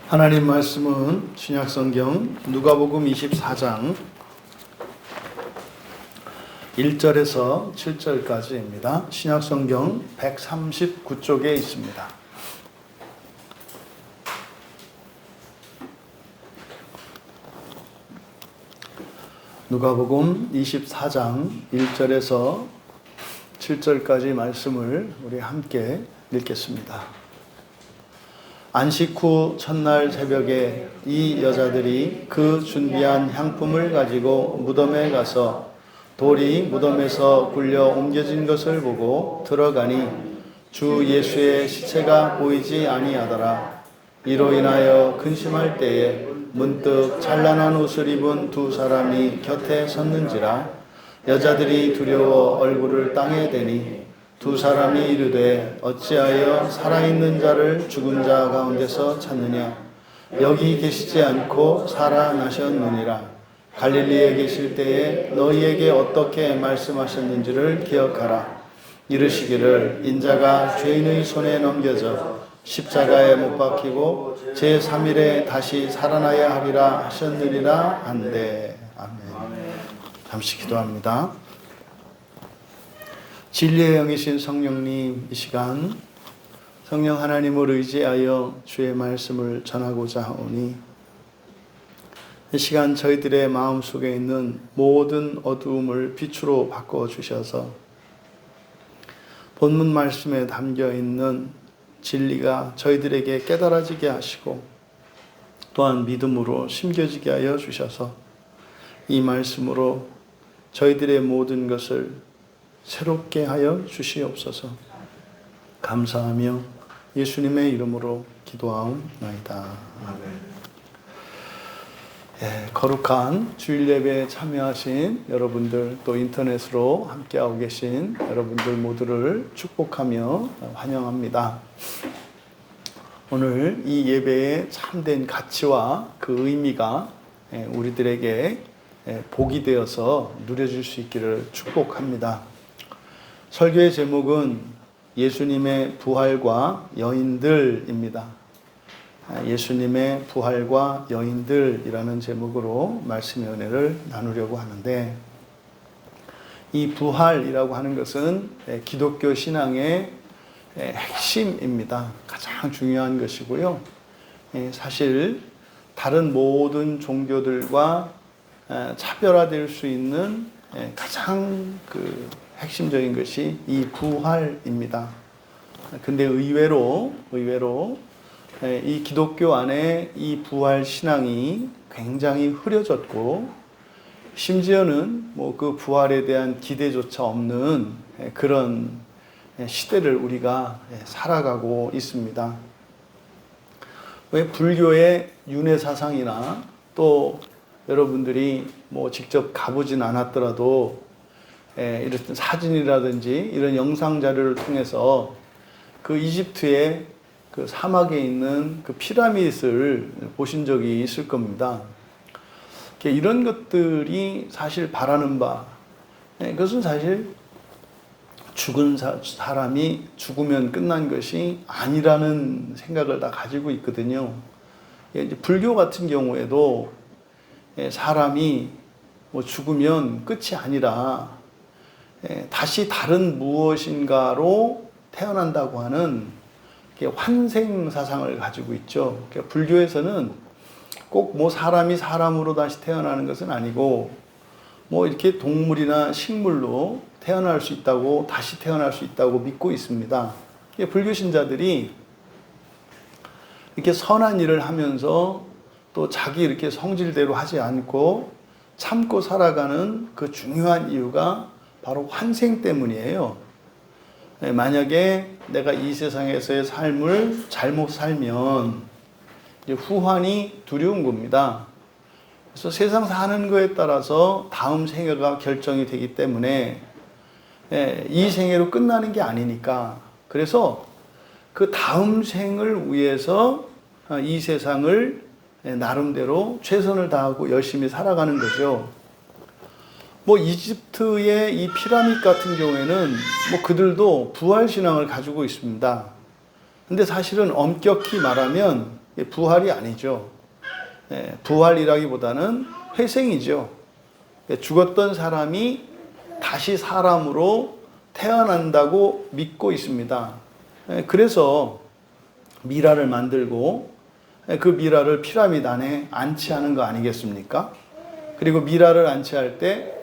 하나님 말씀은 신약성경 누가복음 24장 1절에서 7절까지입니다. 신약성경 139쪽에 있습니다. 누가복음 24장 1절에서 7절까지 말씀을 우리 함께 읽겠습니다. 안식 후 첫날 새벽에 이 여자들이 그 준비한 향품을 가지고 무덤에 가서 돌이 무덤에서 굴려 옮겨진 것을 보고 들어가니 주 예수의 시체가 보이지 아니하더라. 이로 인하여 근심할 때에 문득 찬란한 옷을 입은 두 사람이 곁에 섰는지라. 여자들이 두려워 얼굴을 땅에 대니 두 사람이 이르되 어찌하여 살아있는 자를 죽은 자 가운데서 찾느냐. 여기 계시지 않고 살아나셨느니라. 갈릴리에 계실 때에 너희에게 어떻게 말씀하셨는지를 기억하라. 이르시기를 인자가 죄인의 손에 넘겨져 십자가에 못 박히고 제3일에 다시 살아나야 하리라 하셨느니라 한데. 아멘. 잠시 기도합니다. 진리의 영이신 성령님, 이 시간 성령 하나님을 의지하여 주의 말씀을 전하고자 하오니 이 시간 저희들의 마음속에 있는 모든 어두움을 빛으로 바꿔주셔서 본문 말씀에 담겨있는 진리가 저희들에게 깨달아지게 하시고 또한 믿음으로 심겨지게 하여 주셔서 이 말씀으로 저희들의 모든 것을 새롭게 하여 주시옵소서. 감사하며 예수님의 이름으로 기도하옵나이다. 거룩한 주일 예배에 참여하신 여러분들, 또 인터넷으로 함께하고 계신 여러분들 모두를 축복하며 환영합니다. 오늘 이 예배의 참된 가치와 그 의미가 우리들에게 복이 되어서 누려질 수 있기를 축복합니다. 설교의 제목은 예수님의 부활과 여인들입니다. 예수님의 부활과 여인들이라는 제목으로 말씀의 은혜를 나누려고 하는데, 이 부활이라고 하는 것은 기독교 신앙의 핵심입니다. 가장 중요한 것이고요. 사실 다른 모든 종교들과 차별화될 수 있는 가장 핵심적인 것이 이 부활입니다. 근데 의외로 이 기독교 안에 이 부활 신앙이 굉장히 흐려졌고, 심지어는 그 부활에 대한 기대조차 없는 그런 시대를 우리가 살아가고 있습니다. 왜 불교의 윤회 사상이나 또 여러분들이 직접 가보진 않았더라도 이런 사진이라든지 이런 영상 자료를 통해서 그 이집트의 그 사막에 있는 그 피라미드를 보신 적이 있을 겁니다. 이런 것들이 사실 바라는 바, 그것은 사실 죽은 사람이 죽으면 끝난 것이 아니라는 생각을 다 가지고 있거든요. 이제 불교 같은 경우에도 사람이 죽으면 끝이 아니라 다시 다른 무엇인가로 태어난다고 하는 환생 사상을 가지고 있죠. 불교에서는 꼭 사람이 사람으로 다시 태어나는 것은 아니고 이렇게 동물이나 식물로 태어날 수 있다고, 다시 태어날 수 있다고 믿고 있습니다. 불교 신자들이 이렇게 선한 일을 하면서 또 자기 이렇게 성질대로 하지 않고 참고 살아가는 그 중요한 이유가 바로 환생 때문이에요. 만약에 내가 이 세상에서의 삶을 잘못 살면 후환이 두려운 겁니다. 그래서 세상 사는 거에 따라서 다음 생애가 결정이 되기 때문에 이 생애로 끝나는 게 아니니까, 그래서 그 다음 생을 위해서 이 세상을 나름대로 최선을 다하고 열심히 살아가는 거죠. 이집트의 이 피라미드 같은 경우에는 그들도 부활신앙을 가지고 있습니다. 근데 사실은 엄격히 말하면 부활이 아니죠. 부활이라기보다는 회생이죠. 죽었던 사람이 다시 사람으로 태어난다고 믿고 있습니다. 그래서 미라를 만들고 그 미라를 피라미드 안에 안치하는 거 아니겠습니까? 그리고 미라를 안치할 때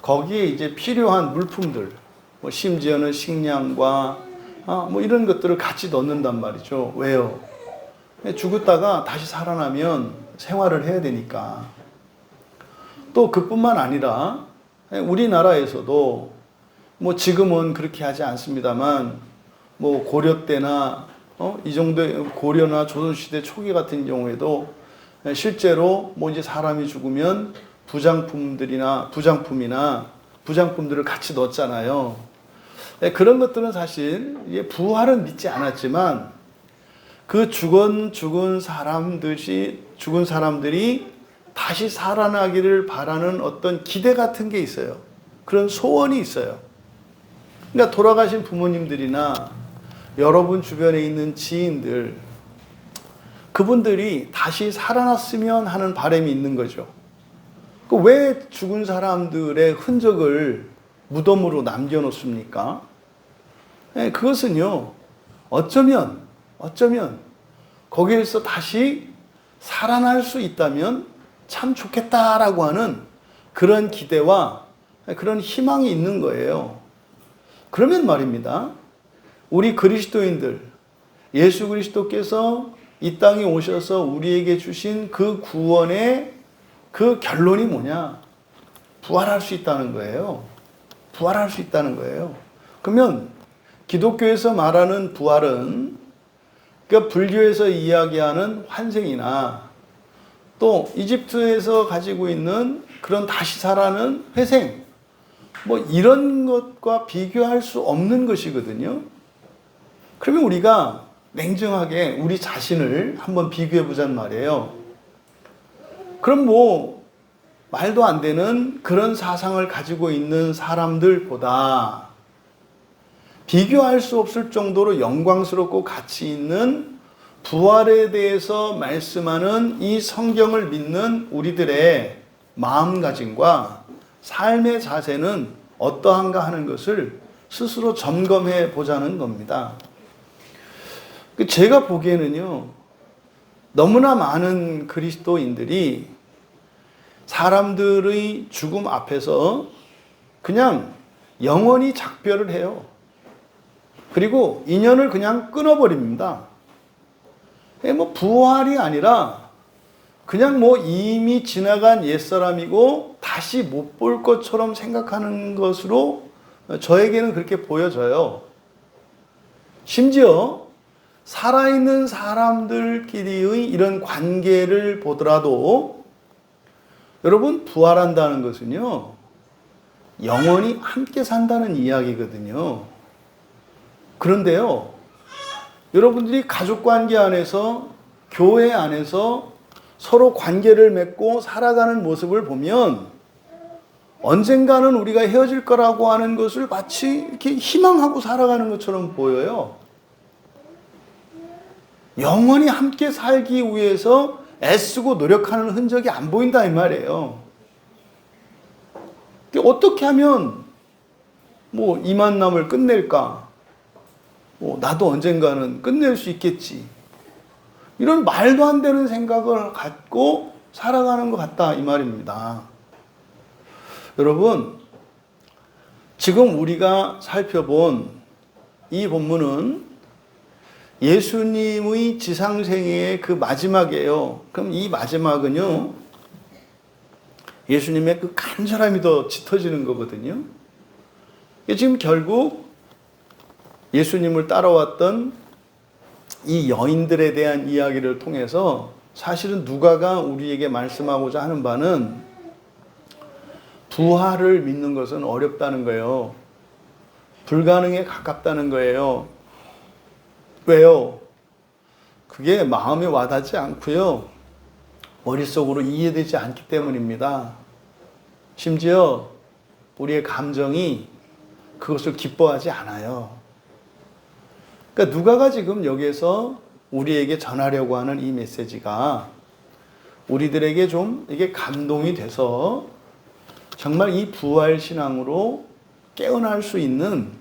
거기에 이제 필요한 물품들, 심지어는 식량과 이런 것들을 같이 넣는단 말이죠. 왜요? 죽었다가 다시 살아나면 생활을 해야 되니까. 또 그뿐만 아니라 우리나라에서도 지금은 그렇게 하지 않습니다만 고려 때나 이 정도의 고려나 조선시대 초기 같은 경우에도 실제로 이제 사람이 죽으면 부장품이나 부장품들을 같이 넣었잖아요. 그런 것들은 사실 부활은 믿지 않았지만 그 죽은 사람들이 다시 살아나기를 바라는 어떤 기대 같은 게 있어요. 그런 소원이 있어요. 그러니까 돌아가신 부모님들이나 여러분 주변에 있는 지인들, 그분들이 다시 살아났으면 하는 바람이 있는 거죠. 왜 죽은 사람들의 흔적을 무덤으로 남겨놓습니까? 그것은요, 어쩌면 거기에서 다시 살아날 수 있다면 참 좋겠다라고 하는 그런 기대와 그런 희망이 있는 거예요. 그러면 말입니다, 우리 그리스도인들, 예수 그리스도께서 이 땅에 오셔서 우리에게 주신 그 구원의 그 결론이 뭐냐? 부활할 수 있다는 거예요. 부활할 수 있다는 거예요. 그러면 기독교에서 말하는 부활은, 그러니까 불교에서 이야기하는 환생이나 또 이집트에서 가지고 있는 그런 다시 살아나는 회생, 이런 것과 비교할 수 없는 것이거든요. 그러면 우리가 냉정하게 우리 자신을 한번 비교해 보자는 말이에요. 그럼 말도 안 되는 그런 사상을 가지고 있는 사람들보다 비교할 수 없을 정도로 영광스럽고 가치 있는 부활에 대해서 말씀하는 이 성경을 믿는 우리들의 마음가짐과 삶의 자세는 어떠한가 하는 것을 스스로 점검해 보자는 겁니다. 제가 보기에는요, 너무나 많은 그리스도인들이 사람들의 죽음 앞에서 그냥 영원히 작별을 해요. 그리고 인연을 그냥 끊어버립니다. 부활이 아니라 그냥 이미 지나간 옛사람이고 다시 못 볼 것처럼 생각하는 것으로 저에게는 그렇게 보여져요. 심지어 살아있는 사람들끼리의 이런 관계를 보더라도 여러분, 부활한다는 것은요, 영원히 함께 산다는 이야기거든요. 그런데요, 여러분들이 가족관계 안에서, 교회 안에서 서로 관계를 맺고 살아가는 모습을 보면 언젠가는 우리가 헤어질 거라고 하는 것을 마치 이렇게 희망하고 살아가는 것처럼 보여요. 영원히 함께 살기 위해서 애쓰고 노력하는 흔적이 안 보인다 이 말이에요. 어떻게 하면 이 만남을 끝낼까? 나도 언젠가는 끝낼 수 있겠지. 이런 말도 안 되는 생각을 갖고 살아가는 것 같다 이 말입니다. 여러분, 지금 우리가 살펴본 이 본문은 예수님의 지상생애의 그 마지막이에요. 그럼 이 마지막은요, 예수님의 그 간절함이 더 짙어지는 거거든요. 지금 결국 예수님을 따라왔던 이 여인들에 대한 이야기를 통해서 사실은 누가가 우리에게 말씀하고자 하는 바는 부활을 믿는 것은 어렵다는 거예요. 불가능에 가깝다는 거예요. 왜요? 그게 마음에 와닿지 않고요, 머릿속으로 이해되지 않기 때문입니다. 심지어 우리의 감정이 그것을 기뻐하지 않아요. 그러니까 누가가 지금 여기에서 우리에게 전하려고 하는 이 메시지가 우리들에게 좀 이게 감동이 돼서 정말 이 부활신앙으로 깨어날 수 있는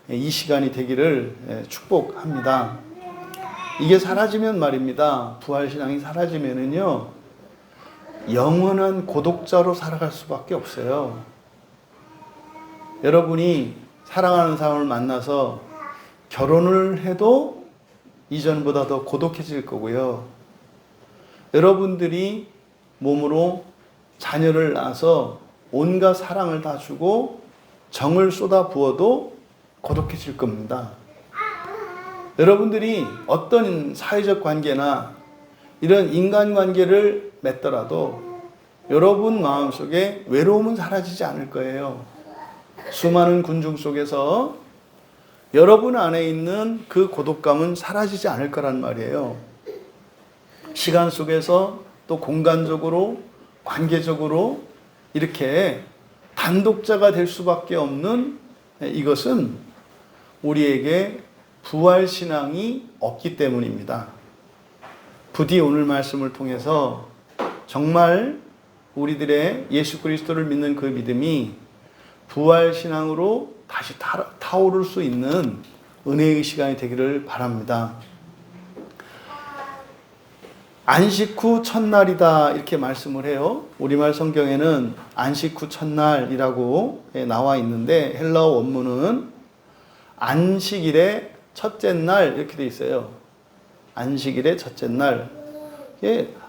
이 시간이 되기를 축복합니다. 이게 사라지면 말입니다. 부활신앙이 사라지면은요, 영원한 고독자로 살아갈 수밖에 없어요. 여러분이 사랑하는 사람을 만나서 결혼을 해도 이전보다 더 고독해질 거고요. 여러분들이 몸으로 자녀를 낳아서 온갖 사랑을 다 주고 정을 쏟아 부어도 고독해질 겁니다. 여러분들이 어떤 사회적 관계나 이런 인간관계를 맺더라도 여러분 마음속에 외로움은 사라지지 않을 거예요. 수많은 군중 속에서 여러분 안에 있는 그 고독감은 사라지지 않을 거란 말이에요. 시간 속에서 또 공간적으로, 관계적으로 이렇게 단독자가 될 수밖에 없는 이것은 우리에게 부활신앙이 없기 때문입니다. 부디 오늘 말씀을 통해서 정말 우리들의 예수 그리스도를 믿는 그 믿음이 부활신앙으로 다시 타오를 수 있는 은혜의 시간이 되기를 바랍니다. 안식 후 첫날이다 이렇게 말씀을 해요. 우리말 성경에는 안식 후 첫날이라고 나와 있는데 헬라어 원문은 안식일의 첫째 날 이렇게 돼 있어요. 안식일의 첫째 날.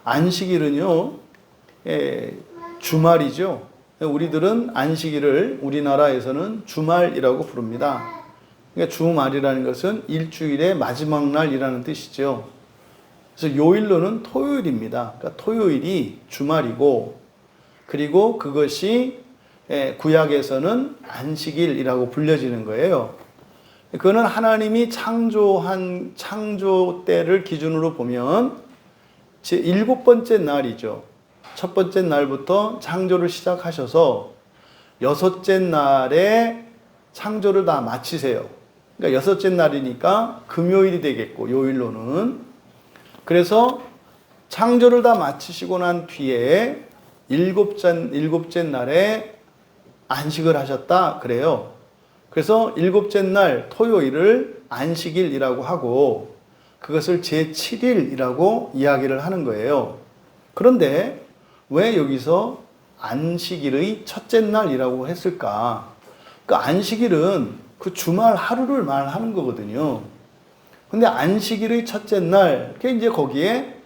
안식일은요, 주말이죠. 우리들은 안식일을 우리나라에서는 주말이라고 부릅니다. 그러니까 주말이라는 것은 일주일의 마지막 날이라는 뜻이죠. 그래서 요일로는 토요일입니다. 그러니까 토요일이 주말이고, 그리고 그것이 구약에서는 안식일이라고 불려지는 거예요. 그거는 하나님이 창조한 창조 때를 기준으로 보면 제 7번째 날이죠. 첫 번째 날부터 창조를 시작하셔서 6째 날에 창조를 다 마치세요. 그러니까 6째 날이니까 금요일이 되겠고, 요일로는. 그래서 창조를 다 마치시고 난 뒤에 7째 날에 안식을 하셨다 그래요. 그래서 7째 날 토요일을 안식일이라고 하고 그것을 제7일이라고 이야기를 하는 거예요. 그런데 왜 여기서 안식일의 첫째 날이라고 했을까? 그 안식일은 그 주말 하루를 말하는 거거든요. 근데 안식일의 첫째 날, 이제 거기에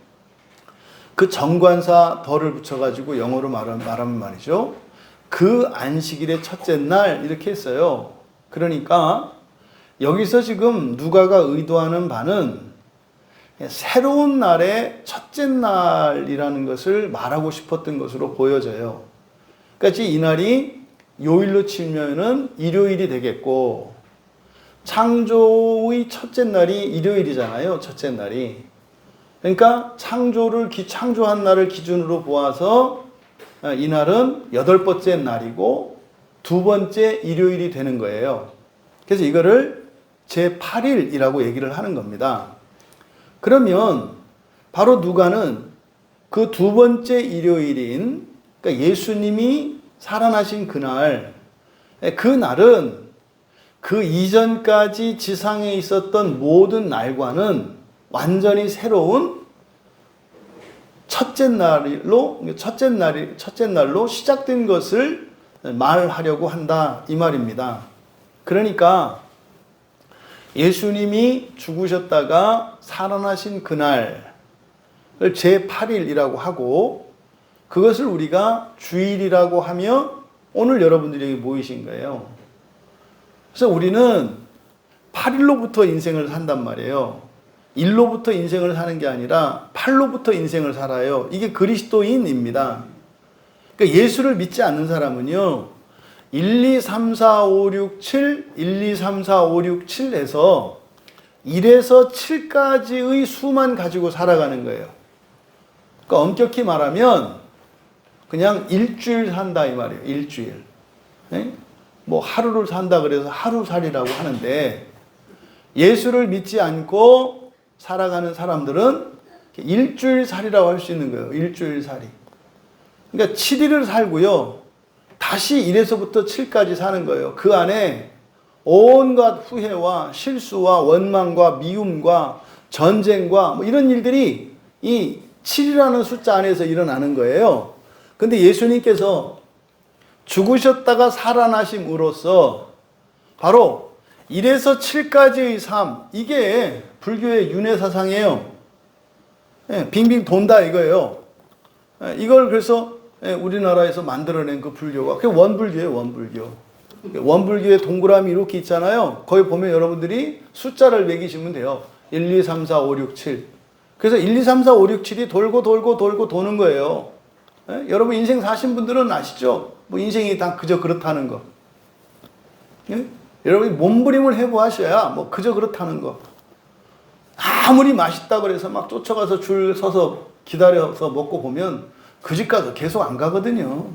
그 정관사 덜을 붙여가지고 영어로 말하면 말이죠. 그 안식일의 첫째 날 이렇게 했어요. 그러니까 여기서 지금 누가가 의도하는 바는 새로운 날의 첫째 날이라는 것을 말하고 싶었던 것으로 보여져요. 그러니까 이 날이 요일로 치면은 일요일이 되겠고, 창조의 첫째 날이 일요일이잖아요. 첫째 날이. 그러니까 창조한 날을 기준으로 보아서 이 날은 8번째 날이고 2번째 일요일이 되는 거예요. 그래서 이거를 제8일이라고 얘기를 하는 겁니다. 그러면 바로 누가는 그 2번째 일요일인, 그러니까 예수님이 살아나신 그날, 그 날은 그 이전까지 지상에 있었던 모든 날과는 완전히 새로운 첫째 날로 시작된 것을 말하려고 한다 이 말입니다. 그러니까 예수님이 죽으셨다가 살아나신 그날을 제8일이라고 하고 그것을 우리가 주일이라고 하며 오늘 여러분들이 여기 모이신 거예요. 그래서 우리는 8일로부터 인생을 산단 말이에요. 1로부터 인생을 사는 게 아니라 8로부터 인생을 살아요. 이게 그리스도인입니다. 그러니까 예수를 믿지 않는 사람은요, 1, 2, 3, 4, 5, 6, 7, 1, 2, 3, 4, 5, 6, 7에서 1에서 7까지의 수만 가지고 살아가는 거예요. 그러니까 엄격히 말하면 그냥 일주일 산다 이 말이에요. 일주일. 뭐 하루를 산다 그래서 하루살이라고 하는데 예수를 믿지 않고 살아가는 사람들은 일주일살이라고 할 수 있는 거예요. 일주일살이. 그러니까 7일을 살고요. 다시 1에서부터 7까지 사는 거예요. 그 안에 온갖 후회와 실수와 원망과 미움과 전쟁과 뭐 이런 일들이 이 7이라는 숫자 안에서 일어나는 거예요. 근데 예수님께서 죽으셨다가 살아나심으로써 바로 1에서 7까지의 삶, 이게 불교의 윤회 사상이에요. 빙빙 돈다 이거예요. 이걸 그래서 우리나라에서 만들어낸 그 불교가 그게 원불교예요. 원불교. 원불교의 동그라미 이렇게 있잖아요. 거기 보면 여러분들이 숫자를 매기시면 돼요. 1, 2, 3, 4, 5, 6, 7. 그래서 1, 2, 3, 4, 5, 6, 7이 돌고 도는 거예요. 여러분 인생 사신 분들은 아시죠? 뭐 인생이 다 그저 그렇다는 거. 여러분이 몸부림을 해보셔야 뭐 그저 그렇다는 거. 아무리 맛있다 그래서 막 쫓아가서 줄 서서 기다려서 먹고 보면 그 집 가서 계속 안 가거든요.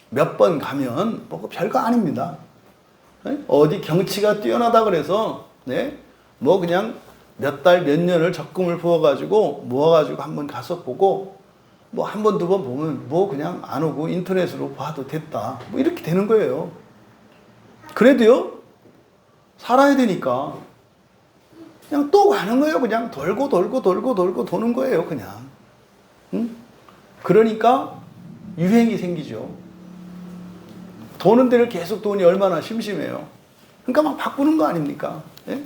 몇 번 가면 뭐 별거 아닙니다. 어디 경치가 뛰어나다 그래서 뭐 그냥 몇 달 몇 년을 적금을 부어가지고 모아가지고 한번 가서 보고 뭐 한 번 두 번 보면 뭐 그냥 안 오고 인터넷으로 봐도 됐다. 뭐 이렇게 되는 거예요. 그래도요 살아야 되니까 그냥 또 가는 거예요. 그냥 돌고 도는 거예요. 그냥. 그러니까 유행이 생기죠. 도는 데를 계속 도니 얼마나 심심해요. 그러니까 막 바꾸는 거 아닙니까?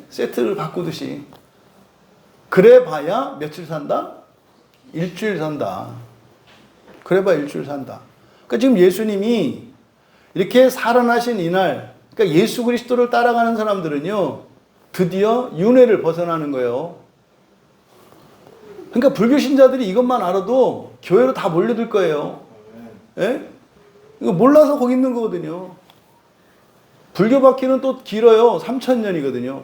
세트를 바꾸듯이. 그래 봐야 며칠 산다? 일주일 산다. 그래 봐야 일주일 산다. 그러니까 지금 예수님이 이렇게 살아나신 이날, 그러니까 예수 그리스도를 따라가는 사람들은요, 드디어 윤회를 벗어나는 거예요. 그러니까 불교 신자들이 이것만 알아도 교회로 다 몰려들 거예요. 이거 몰라서 거기 있는 거거든요. 불교 바퀴는 또 길어요. 3000년이거든요.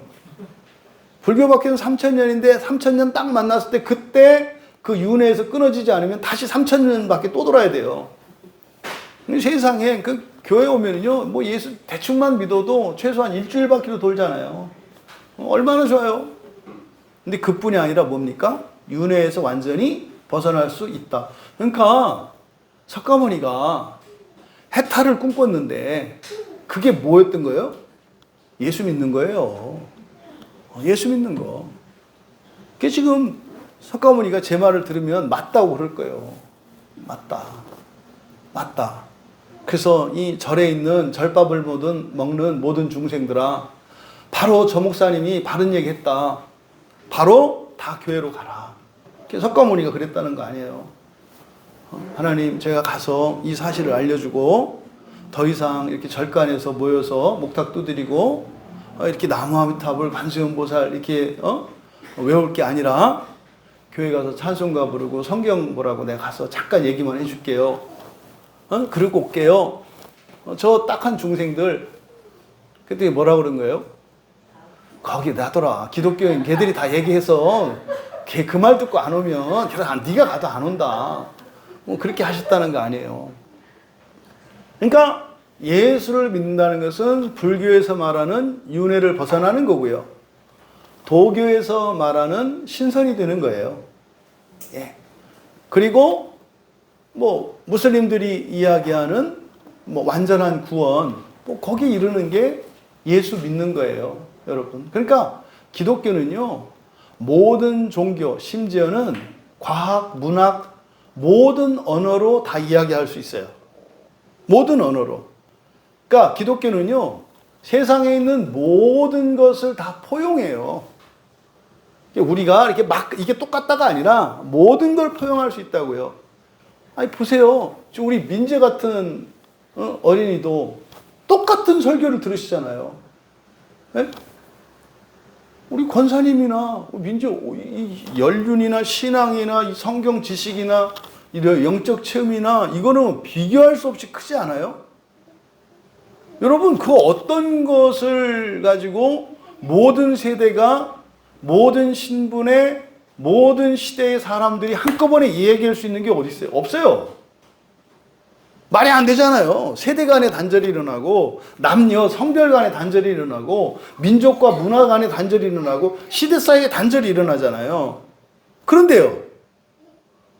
불교 바퀴는 3000년인데 3000년 딱 만났을 때 그때 그 윤회에서 끊어지지 않으면 다시 3000년밖에 또 돌아야 돼요. 세상에 그 교회 오면요, 뭐 예수 대충만 믿어도 최소한 일주일 바퀴로 돌잖아요. 얼마나 좋아요. 근데 그뿐이 아니라 뭡니까? 윤회에서 완전히 벗어날 수 있다. 그러니까 석가모니가 해탈을 꿈꿨는데 그게 뭐였던 거예요? 예수 믿는 거예요. 예수 믿는 거. 그게 지금 석가모니가 제 말을 들으면 맞다고 그럴 거예요. 맞다. 그래서 이 절에 있는 절밥을 먹는 모든 중생들아, 바로 저 목사님이 바른 얘기 했다. 바로 다 교회로 가라. 석가모니가 그랬다는 거 아니에요. 하나님, 제가 가서 이 사실을 알려주고 더 이상 이렇게 절간에서 모여서 목탁 두드리고 이렇게 나무아미탑을 관세음보살 이렇게 외울 게 아니라 교회 가서 찬송가 부르고 성경 보라고 내가 가서 잠깐 얘기만 해줄게요. 그러고 올게요. 저 딱한 중생들 그때 뭐라 그런 거예요? 거기 놔둬라. 기독교인 걔들이 다 얘기해서 걔 그 말 듣고 안 오면 네가 가도 안 온다. 뭐 그렇게 하셨다는 거 아니에요. 그러니까 예수를 믿는다는 것은 불교에서 말하는 윤회를 벗어나는 거고요. 도교에서 말하는 신선이 되는 거예요. 그리고 뭐 무슬림들이 이야기하는 뭐 완전한 구원, 뭐 거기에 이르는 게 예수 믿는 거예요, 여러분. 그러니까 기독교는요, 모든 종교, 심지어는 과학, 문학, 모든 언어로 다 이야기할 수 있어요. 모든 언어로. 그러니까 기독교는요, 세상에 있는 모든 것을 다 포용해요. 우리가 이렇게 막 이게 똑같다가 아니라 모든 걸 포용할 수 있다고요. 아니 보세요. 우리 민재 같은 어린이도 똑같은 설교를 들으시잖아요. 네? 우리 권사님이나 민재 연륜이나 신앙이나 성경 지식이나 이런 영적 체험이나 이거는 비교할 수 없이 크지 않아요? 여러분, 그 어떤 것을 가지고 모든 세대가 모든 신분의 모든 시대의 사람들이 한꺼번에 얘기할 수 있는 게 어디 있어요? 없어요. 말이 안 되잖아요. 세대 간의 단절이 일어나고, 남녀, 성별 간의 단절이 일어나고, 민족과 문화 간의 단절이 일어나고, 시대 사이의 단절이 일어나잖아요. 그런데요,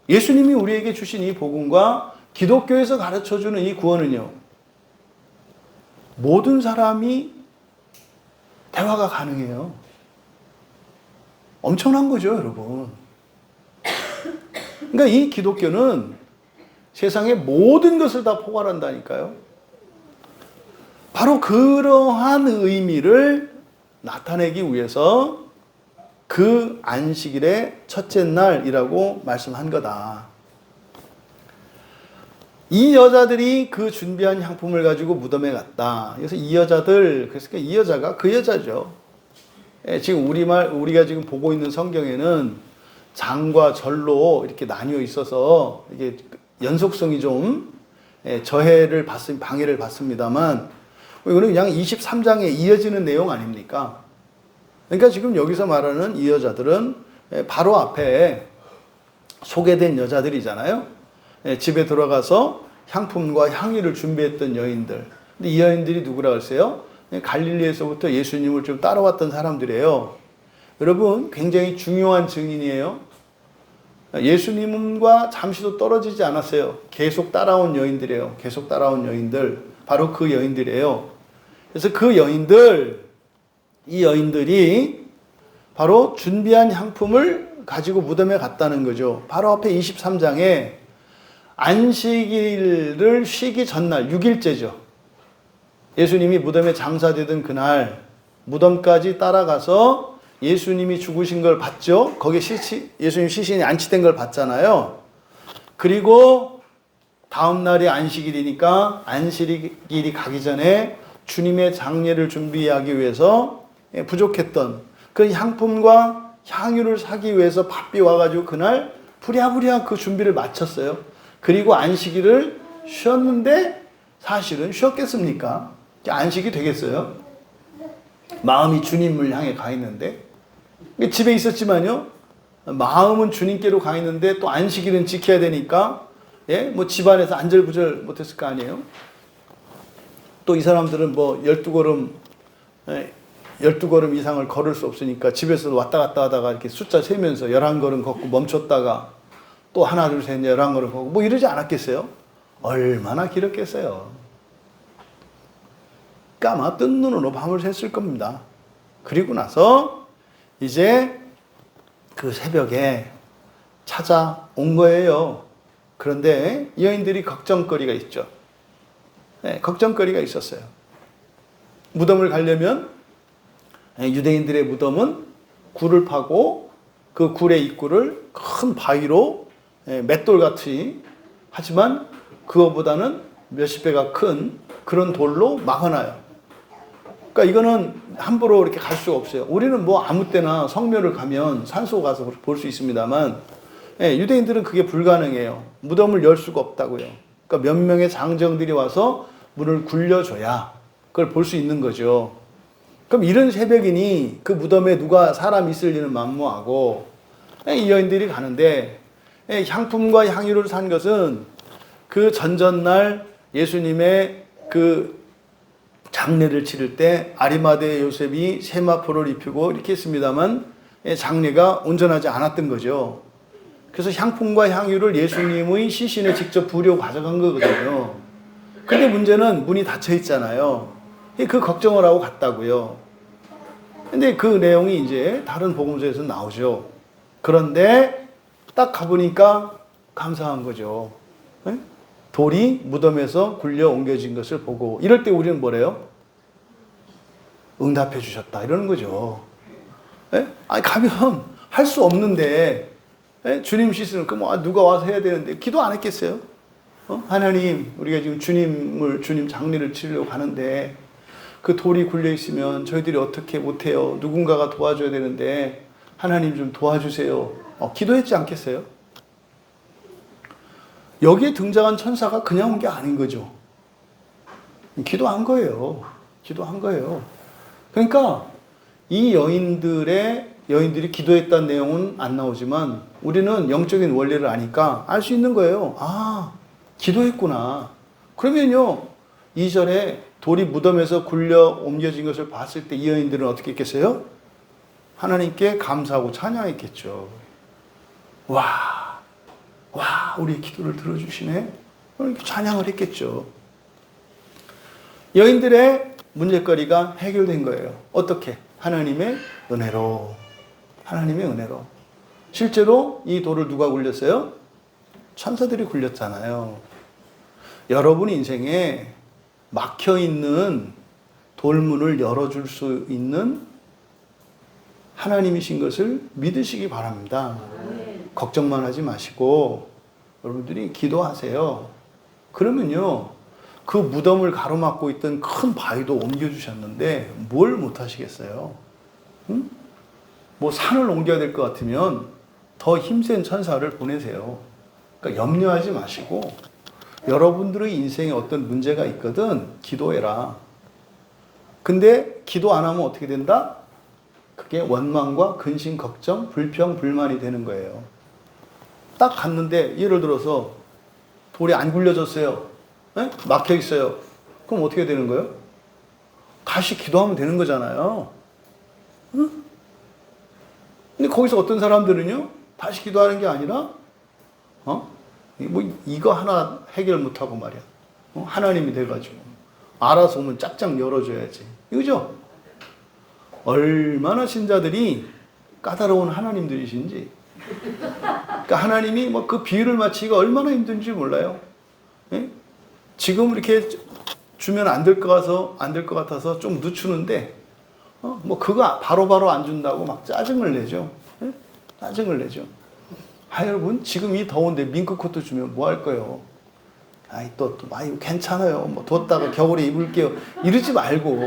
예수님이 우리에게 주신 이 복음과 기독교에서 가르쳐주는 이 구원은요, 모든 사람이 대화가 가능해요. 엄청난 거죠, 여러분. 그러니까 이 기독교는 세상의 모든 것을 다 포괄한다니까요. 바로 그러한 의미를 나타내기 위해서 그 안식일의 첫째 날이라고 말씀한 거다. 이 여자들이 그 준비한 향품을 가지고 무덤에 갔다. 그래서 이 여자들, 그래서 이 여자가 그 여자죠. 지금 우리가 지금 보고 있는 성경에는 장과 절로 이렇게 나뉘어 있어서 이게 연속성이 좀 저해를 방해를 받습니다만, 이거는 그냥 23장에 이어지는 내용 아닙니까? 그러니까 지금 여기서 말하는 이 여자들은 바로 앞에 소개된 여자들이잖아요. 집에 들어가서 향품과 향유를 준비했던 여인들. 근데 이 여인들이 누구라고 했어요? 갈릴리에서부터 예수님을 좀 따라왔던 사람들이에요. 여러분, 굉장히 중요한 증인이에요. 예수님과 잠시도 떨어지지 않았어요. 계속 따라온 여인들이에요. 계속 따라온 여인들. 바로 그 여인들이에요. 그래서 그 여인들, 이 여인들이 바로 준비한 향품을 가지고 무덤에 갔다는 거죠. 바로 앞에 23장에 안식일을 쉬기 전날, 6일째죠. 예수님이 무덤에 장사되던 그날 무덤까지 따라가서 예수님이 죽으신 걸 봤죠. 거기에 예수님 시신이 안치된 걸 봤잖아요. 그리고 다음 날이 안식일이니까 안식일이 가기 전에 주님의 장례를 준비하기 위해서 부족했던 그 향품과 향유를 사기 위해서 바삐 와가지고 그날 부랴부랴 그 준비를 마쳤어요. 그리고 안식일을 쉬었는데 사실은 쉬었겠습니까? 안식이 되겠어요? 마음이 주님을 향해 가 있는데, 집에 있었지만요, 마음은 주님께로 가 있는데 또 안식일은 지켜야 되니까, 뭐 집안에서 안절부절 못했을 거 아니에요? 또 이 사람들은 뭐 12걸음 이상을 걸을 수 없으니까 집에서 왔다 갔다 하다가 이렇게 숫자 세면서 11걸음 걷고 멈췄다가 또 하나, 둘, 셋, 11걸음 걷고 뭐 이러지 않았겠어요? 얼마나 길었겠어요? 까마 뜬 눈으로 밤을 샜을 겁니다. 그리고 나서 이제 그 새벽에 찾아온 거예요. 그런데 여인들이 걱정거리가 있죠. 걱정거리가 있었어요. 무덤을 가려면 유대인들의 무덤은 굴을 파고 그 굴의 입구를 큰 바위로 맷돌같이, 하지만 그거보다는 몇십 배가 큰 그런 돌로 막아놔요. 그러니까 이거는 함부로 이렇게 갈 수가 없어요. 우리는 뭐 아무 때나 성묘를 가면 산소 가서 볼 수 있습니다만, 유대인들은 그게 불가능해요. 무덤을 열 수가 없다고요. 그러니까 몇 명의 장정들이 와서 문을 굴려줘야 그걸 볼 수 있는 거죠. 그럼 이런 새벽이니 그 무덤에 누가 사람 있을 리는 만무하고, 이 여인들이 가는데, 향품과 향유를 산 것은 그 전전날 예수님의 그 장례를 치를 때 아리마대 요셉이 세마포를 입히고 이렇게 했습니다만, 장례가 온전하지 않았던 거죠. 그래서 향품과 향유를 예수님의 시신에 직접 부려고 가져간 거거든요. 근데 문제는 문이 닫혀 있잖아요. 그 걱정을 하고 갔다고요. 근데 그 내용이 이제 다른 복음서에서 나오죠. 그런데 딱 가보니까 감사한 거죠. 돌이 무덤에서 굴려 옮겨진 것을 보고, 이럴 때 우리는 뭐래요? 응답해 주셨다 이러는 거죠. 아니 가면 할 수 없는데, 주님 시스는 누가 와서 해야 되는데 기도 안 했겠어요? 하나님, 우리가 지금 주님 장례를 치려고 가는데 그 돌이 굴려 있으면 저희들이 어떻게 못해요? 누군가가 도와줘야 되는데 하나님 좀 도와주세요. 기도했지 않겠어요? 여기에 등장한 천사가 그냥 온 게 아닌 거죠. 기도한 거예요. 기도한 거예요. 그러니까 이 여인들이 기도했다는 내용은 안 나오지만 우리는 영적인 원리를 아니까 알 수 있는 거예요. 아, 기도했구나. 그러면요, 2절에 돌이 무덤에서 굴려 옮겨진 것을 봤을 때 이 여인들은 어떻게 했겠어요? 하나님께 감사하고 찬양했겠죠. 와, 우리의 기도를 들어주시네. 이렇게 찬양을 했겠죠. 여인들의 문제거리가 해결된 거예요. 어떻게? 하나님의 은혜로. 하나님의 은혜로. 실제로 이 돌을 누가 굴렸어요? 천사들이 굴렸잖아요. 여러분 인생에 막혀있는 돌문을 열어줄 수 있는 하나님이신 것을 믿으시기 바랍니다. 걱정만 하지 마시고 여러분들이 기도하세요. 그러면요, 그 무덤을 가로막고 있던 큰 바위도 옮겨주셨는데 뭘 못하시겠어요? 응? 뭐 산을 옮겨야 될 것 같으면 더 힘센 천사를 보내세요. 그러니까 염려하지 마시고 여러분들의 인생에 어떤 문제가 있거든 기도해라. 근데 기도 안 하면 어떻게 된다? 그게 원망과 근심, 걱정, 불평, 불만이 되는 거예요. 딱 갔는데 예를 들어서 돌이 안 굴려졌어요. 네? 막혀 있어요. 그럼 어떻게 되는 거예요? 다시 기도하면 되는 거잖아요. 응? 근데 거기서 어떤 사람들은요, 다시 기도하는 게 아니라, 이거 하나 해결 못하고 말이야. 하나님이 돼가지고. 알아서 오면 짝짝 열어줘야지. 이거죠? 얼마나 신자들이 까다로운 하나님들이신지. 그러니까 하나님이 그 비유를 맞추기가 얼마나 힘든지 몰라요. 예? 지금 이렇게 주면 안 될 것 같아서 좀 늦추는데, 그거 바로바로 안 준다고 막 짜증을 내죠. 예? 짜증을 내죠. 여러분, 지금 이 더운데 밍크코트 주면 뭐 할 거예요? 이거 괜찮아요. 뒀다가 겨울에 입을게요. 이러지 말고.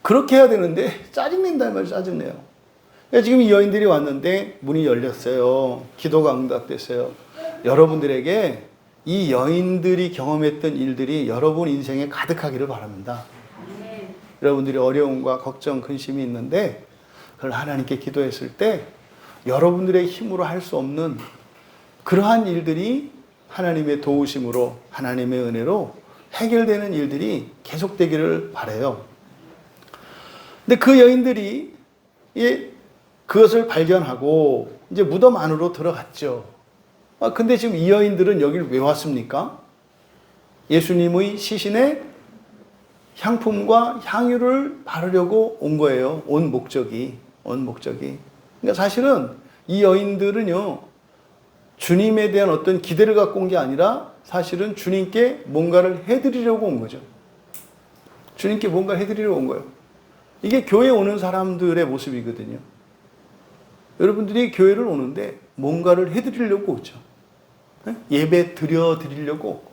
그렇게 해야 되는데, 짜증낸다는 말 짜증내요. 그러니까 지금 이 여인들이 왔는데, 문이 열렸어요. 기도가 응답됐어요. 여러분들에게 이 여인들이 경험했던 일들이 여러분 인생에 가득하기를 바랍니다. 여러분들이 어려움과 걱정, 근심이 있는데, 그걸 하나님께 기도했을 때, 여러분들의 힘으로 할 수 없는 그러한 일들이 하나님의 도우심으로, 하나님의 은혜로 해결되는 일들이 계속되기를 바라요. 근데 그 여인들이 그것을 발견하고 이제 무덤 안으로 들어갔죠. 근데 지금 이 여인들은 여기를 왜 왔습니까? 예수님의 시신에 향품과 향유를 바르려고 온 거예요. 온 목적이. 그러니까 사실은 이 여인들은요, 주님에 대한 어떤 기대를 갖고 온 게 아니라 사실은 주님께 뭔가를 해드리려고 온 거죠. 주님께 뭔가 해드리려고 온 거예요. 이게 교회에 오는 사람들의 모습이거든요. 여러분들이 교회를 오는데 뭔가를 해드리려고 오죠. 예배 드리려고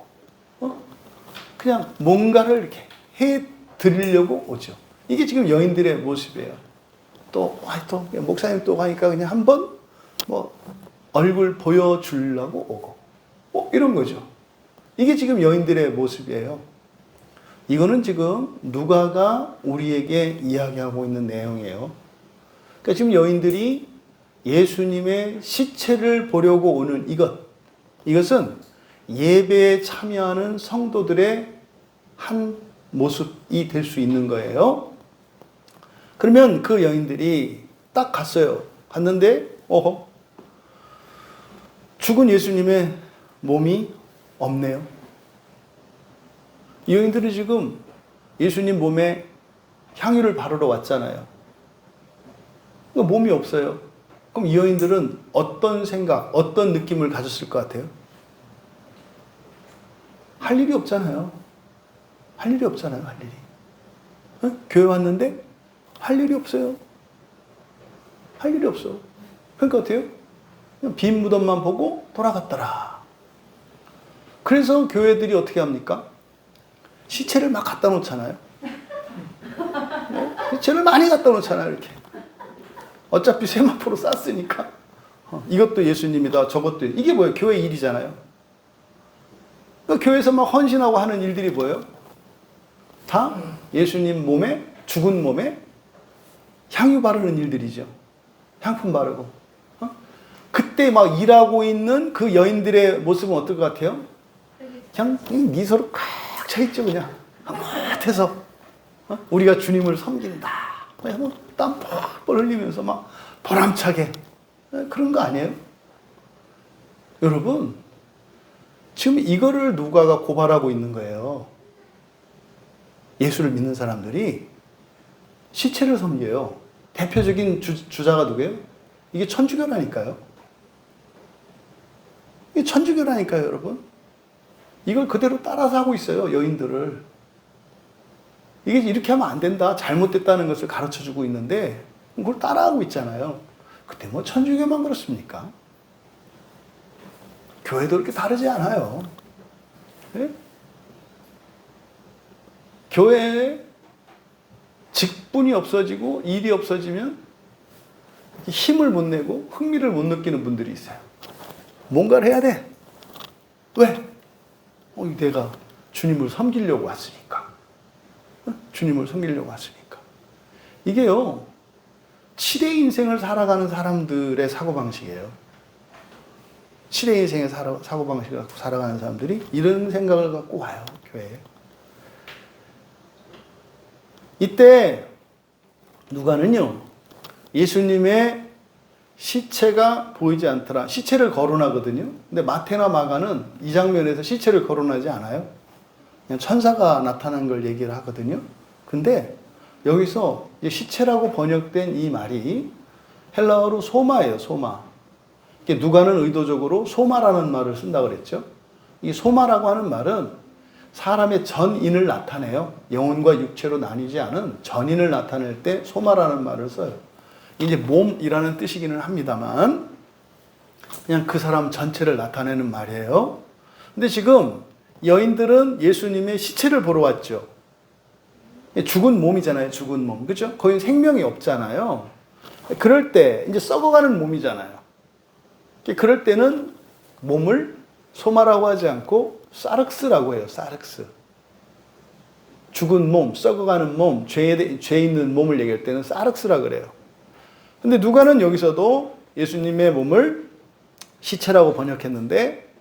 오고, 그냥 뭔가를 이렇게 해드리려고 오죠. 이게 지금 여인들의 모습이에요. 또 목사님 또 가니까 그냥 한번 얼굴 보여주려고 오고, 이런 거죠. 이게 지금 여인들의 모습이에요. 이거는 지금 누가가 우리에게 이야기하고 있는 내용이에요. 그러니까 지금 여인들이 예수님의 시체를 보려고 오는 이것은 예배에 참여하는 성도들의 한 모습이 될 수 있는 거예요. 그러면 그 여인들이 딱 갔어요. 갔는데, 죽은 예수님의 몸이 없네요. 이 여인들이 지금 예수님 몸에 향유를 바르러 왔잖아요. 그러니까 몸이 없어요. 그럼 이 여인들은 어떤 생각, 어떤 느낌을 가졌을 것 같아요? 할 일이 없잖아요. 할 일이. 교회 왔는데 할 일이 없어요. 할 일이 없어. 그러니까 어때요? 그냥 빈 무덤만 보고 돌아갔더라. 그래서 교회들이 어떻게 합니까? 시체를 막 갖다 놓잖아요. 시체를 많이 갖다 놓잖아요, 이렇게. 어차피 세마포로 쌌으니까. 이것도 예수님이다, 저것도. 이게 뭐예요? 교회 일이잖아요. 그러니까 교회에서 막 헌신하고 하는 일들이 뭐예요? 다 예수님 몸에, 죽은 몸에 향유 바르는 일들이죠. 향품 바르고. 그때 막 일하고 있는 그 여인들의 모습은 어떨 것 같아요? 그냥 미소로 꽉 차있죠. 그냥 흐뭇해서 우리가 주님을 섬긴다. 그냥 땀 뻘뻘 흘리면서 막 보람차게 그런 거 아니에요? 여러분, 지금 이거를 누가가 고발하고 있는 거예요. 예수를 믿는 사람들이 시체를 섬겨요. 대표적인 주자가 누구예요? 이게 천주교라니까요. 이게 천주교라니까요, 여러분. 이걸 그대로 따라서 하고 있어요, 여인들을. 이게 이렇게 하면 안 된다, 잘못됐다는 것을 가르쳐주고 있는데 그걸 따라하고 있잖아요. 근데 뭐 천주교만 그렇습니까? 교회도 그렇게 다르지 않아요. 네? 교회에 직분이 없어지고 일이 없어지면 힘을 못 내고 흥미를 못 느끼는 분들이 있어요. 뭔가를 해야 돼. 왜? 내가 주님을 섬기려고 왔으니까. 주님을 섬기려고 왔으니까. 이게요, 칠의 인생을 살아가는 사람들의 사고방식이에요. 칠의 인생의 사고방식을 갖고 살아가는 사람들이 이런 생각을 갖고 와요, 교회에. 이때 누가는요, 예수님의 시체가 보이지 않더라. 시체를 거론하거든요. 근데 마태나 마가는 이 장면에서 시체를 거론하지 않아요. 그냥 천사가 나타난 걸 얘기를 하거든요. 근데 여기서 시체라고 번역된 이 말이 헬라어로 소마예요, 소마. 누가는 의도적으로 소마라는 말을 쓴다고 그랬죠. 이 소마라고 하는 말은 사람의 전인을 나타내요. 영혼과 육체로 나뉘지 않은 전인을 나타낼 때 소마라는 말을 써요. 이제 몸이라는 뜻이기는 합니다만 그냥 그 사람 전체를 나타내는 말이에요. 근데 지금 여인들은 예수님의 시체를 보러 왔죠. 죽은 몸이잖아요, 죽은 몸. 그죠? 거의 생명이 없잖아요. 그럴 때 이제 썩어가는 몸이잖아요. 그럴 때는 몸을 소마라고 하지 않고 사륵스라고 해요, 사륵스. 죽은 몸, 썩어가는 몸, 죄 있는 몸을 얘기할 때는 사륵스라 그래요. 근데 누가는 여기서도 예수님의 몸을 시체라고 번역했는데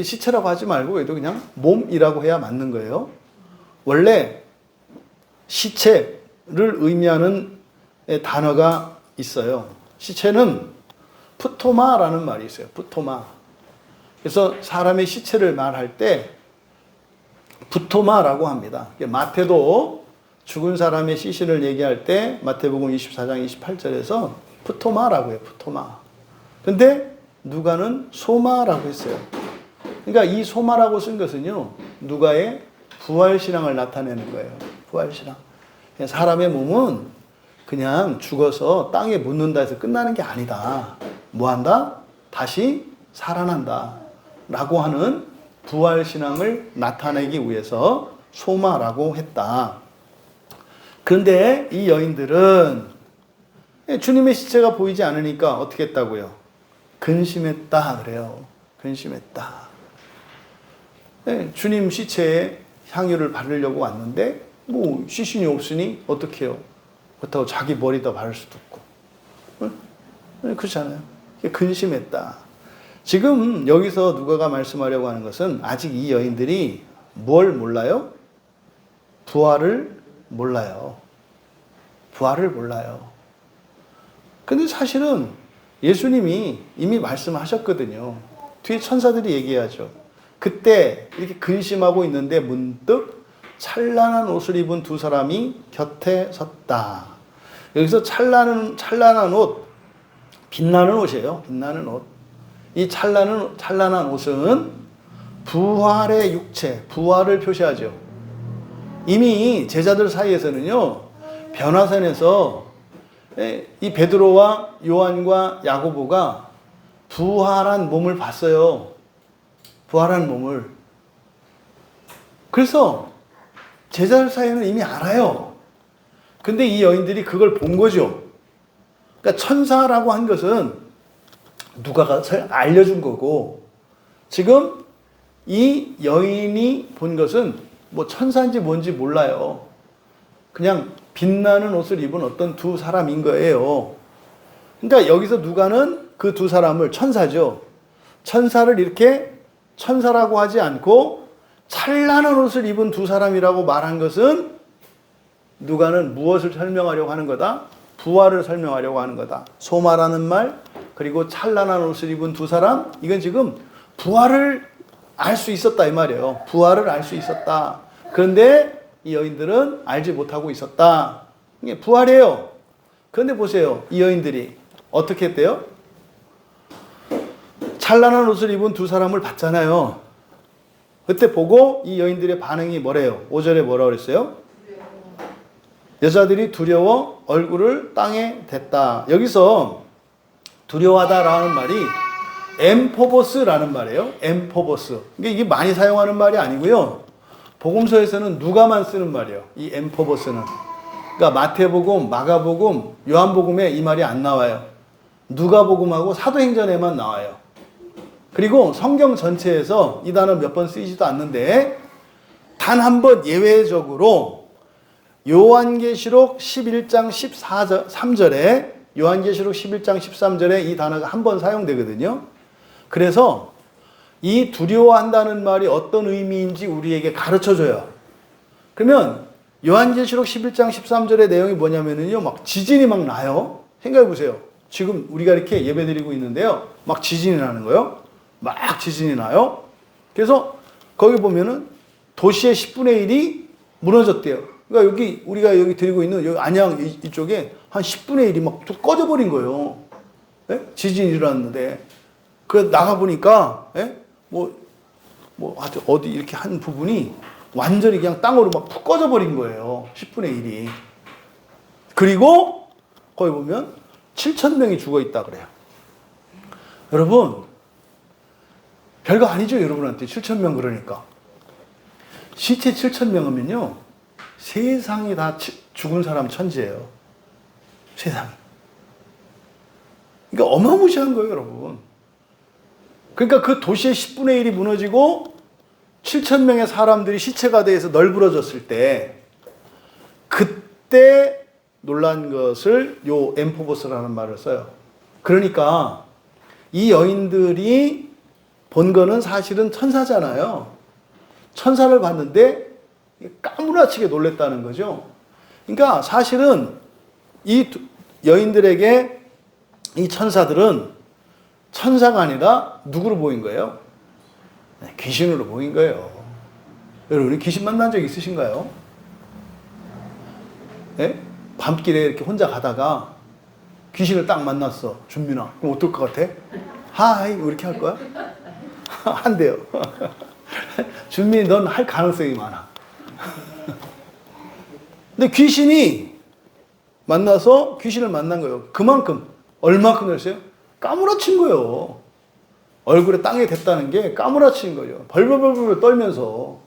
시체라고 하지 말고 그냥 몸이라고 해야 맞는 거예요. 원래 시체를 의미하는 단어가 있어요. 시체는 푸토마라는 말이 있어요. 푸토마. 그래서 사람의 시체를 말할 때 푸토마라고 합니다. 마태도 죽은 사람의 시신을 얘기할 때 마태복음 24장 28절에서 푸토마라고 해요. 푸토마. 근데 누가는 소마라고 했어요. 그러니까 이 소마라고 쓴 것은요, 누가의 부활신앙을 나타내는 거예요. 부활신앙. 사람의 몸은 그냥 죽어서 땅에 묻는다 해서 끝나는 게 아니다. 뭐 한다? 다시 살아난다. 라고 하는 부활신앙을 나타내기 위해서 소마라고 했다. 그런데 이 여인들은 주님의 시체가 보이지 않으니까 어떻게 했다고요? 근심했다 그래요. 근심했다. 주님 시체에 향유를 바르려고 왔는데 뭐 시신이 없으니 어떻게 해요? 그렇다고 자기 머리다 바를 수도 없고. 그렇잖아요. 근심했다. 지금 여기서 누가가 말씀하려고 하는 것은 아직 이 여인들이 뭘 몰라요? 부활을 몰라요. 부활을 몰라요. 근데 사실은 예수님이 이미 말씀하셨거든요. 뒤에 천사들이 얘기하죠. 그때 이렇게 근심하고 있는데 문득 찬란한 옷을 입은 두 사람이 곁에 섰다. 여기서 찬란한 옷, 빛나는 옷이에요. 빛나는 옷. 이 찬란한 옷은 부활의 육체, 부활을 표시하죠. 이미 제자들 사이에서는요, 변화산에서 이 베드로와 요한과 야고보가 부활한 몸을 봤어요. 부활한 몸을. 그래서 제자들 사이에는 이미 알아요. 근데 이 여인들이 그걸 본 거죠. 그러니까 천사라고 한 것은 누가가 알려준 거고, 지금 이 여인이 본 것은 뭐 천사인지 뭔지 몰라요. 그냥 빛나는 옷을 입은 어떤 두 사람인 거예요. 그러니까 여기서 누가는 그 두 사람을 천사죠. 천사를 이렇게 천사라고 하지 않고 찬란한 옷을 입은 두 사람이라고 말한 것은 누가는 무엇을 설명하려고 하는 거다? 부활을 설명하려고 하는 거다. 소마라는 말, 그리고 찬란한 옷을 입은 두 사람, 이건 지금 부활을 알 수 있었다 이 말이에요. 부활을 알 수 있었다. 그런데 이 여인들은 알지 못하고 있었다. 이게 부활이에요. 그런데 보세요. 이 여인들이 어떻게 했대요? 찬란한 옷을 입은 두 사람을 봤잖아요. 그때 보고 이 여인들의 반응이 뭐래요? 5절에 뭐라 그랬어요? 여자들이 두려워 얼굴을 땅에 댔다. 여기서 두려워하다라는 말이 엠포보스라는 말이에요. 엠포보스. 이게 많이 사용하는 말이 아니고요. 복음서에서는 누가만 쓰는 말이에요. 이 엠포보스는. 그러니까 마태복음, 마가복음, 요한복음에 이 말이 안 나와요. 누가복음하고 사도행전에만 나와요. 그리고 성경 전체에서 이 단어 몇 번 쓰이지도 않는데 단 한 번 예외적으로 요한계시록 11장 13절에 요한계시록 11장 13절에 이 단어가 한 번 사용되거든요. 그래서 이 두려워한다는 말이 어떤 의미인지 우리에게 가르쳐줘요. 그러면 요한계시록 11장 13절의 내용이 뭐냐면요. 막 지진이 막 나요. 생각해 보세요. 지금 우리가 이렇게 예배 드리고 있는데요. 막 지진이 나는 거예요. 막 지진이 나요. 그래서 거기 보면은 도시의 10분의 1이 무너졌대요. 그러니까 여기 우리가 여기 드리고 있는 여기 안양 이쪽에 한 10분의 1이 막 쭉 꺼져버린 거예요. 예? 지진이 일어났는데. 그래서 나가보니까, 예? 하여튼 어디 이렇게 한 부분이 완전히 그냥 땅으로 막 푹 꺼져버린 거예요. 10분의 1이. 그리고 거기 보면 7,000명이 죽어 있다 그래요. 여러분, 별거 아니죠, 여러분한테. 7,000명 그러니까. 시체 7,000명이면요, 세상이 다 죽은 사람 천지예요. 세상이. 그러니까 어마무시한 거예요, 여러분. 그러니까 그 도시의 10분의 1이 무너지고 7,000명의 사람들이 시체가 돼서 널브러졌을 때 그때 놀란 것을 요 엠포보스라는 말을 써요. 그러니까 이 여인들이 본 거는 사실은 천사잖아요. 천사를 봤는데 까무라치게 놀랬다는 거죠. 그러니까 사실은 이 여인들에게 이 천사들은 천사가 아니라 누구로 보인 거예요? 귀신으로 보인 거예요. 여러분, 귀신 만난 적 있으신가요? 네? 밤길에 이렇게 혼자 가다가 귀신을 딱 만났어. 준민아. 그럼 어떨 것 같아? 하이 이렇게 할 거야? 한대요. 준민이 넌 할 가능성이 많아. 근데 귀신이 만나서 귀신을 만난 거예요. 그만큼 얼마큼 했어요? 까무라친 거예요. 얼굴에 땅에 댔다는 게 까무라친 거예요. 벌벌벌벌 떨면서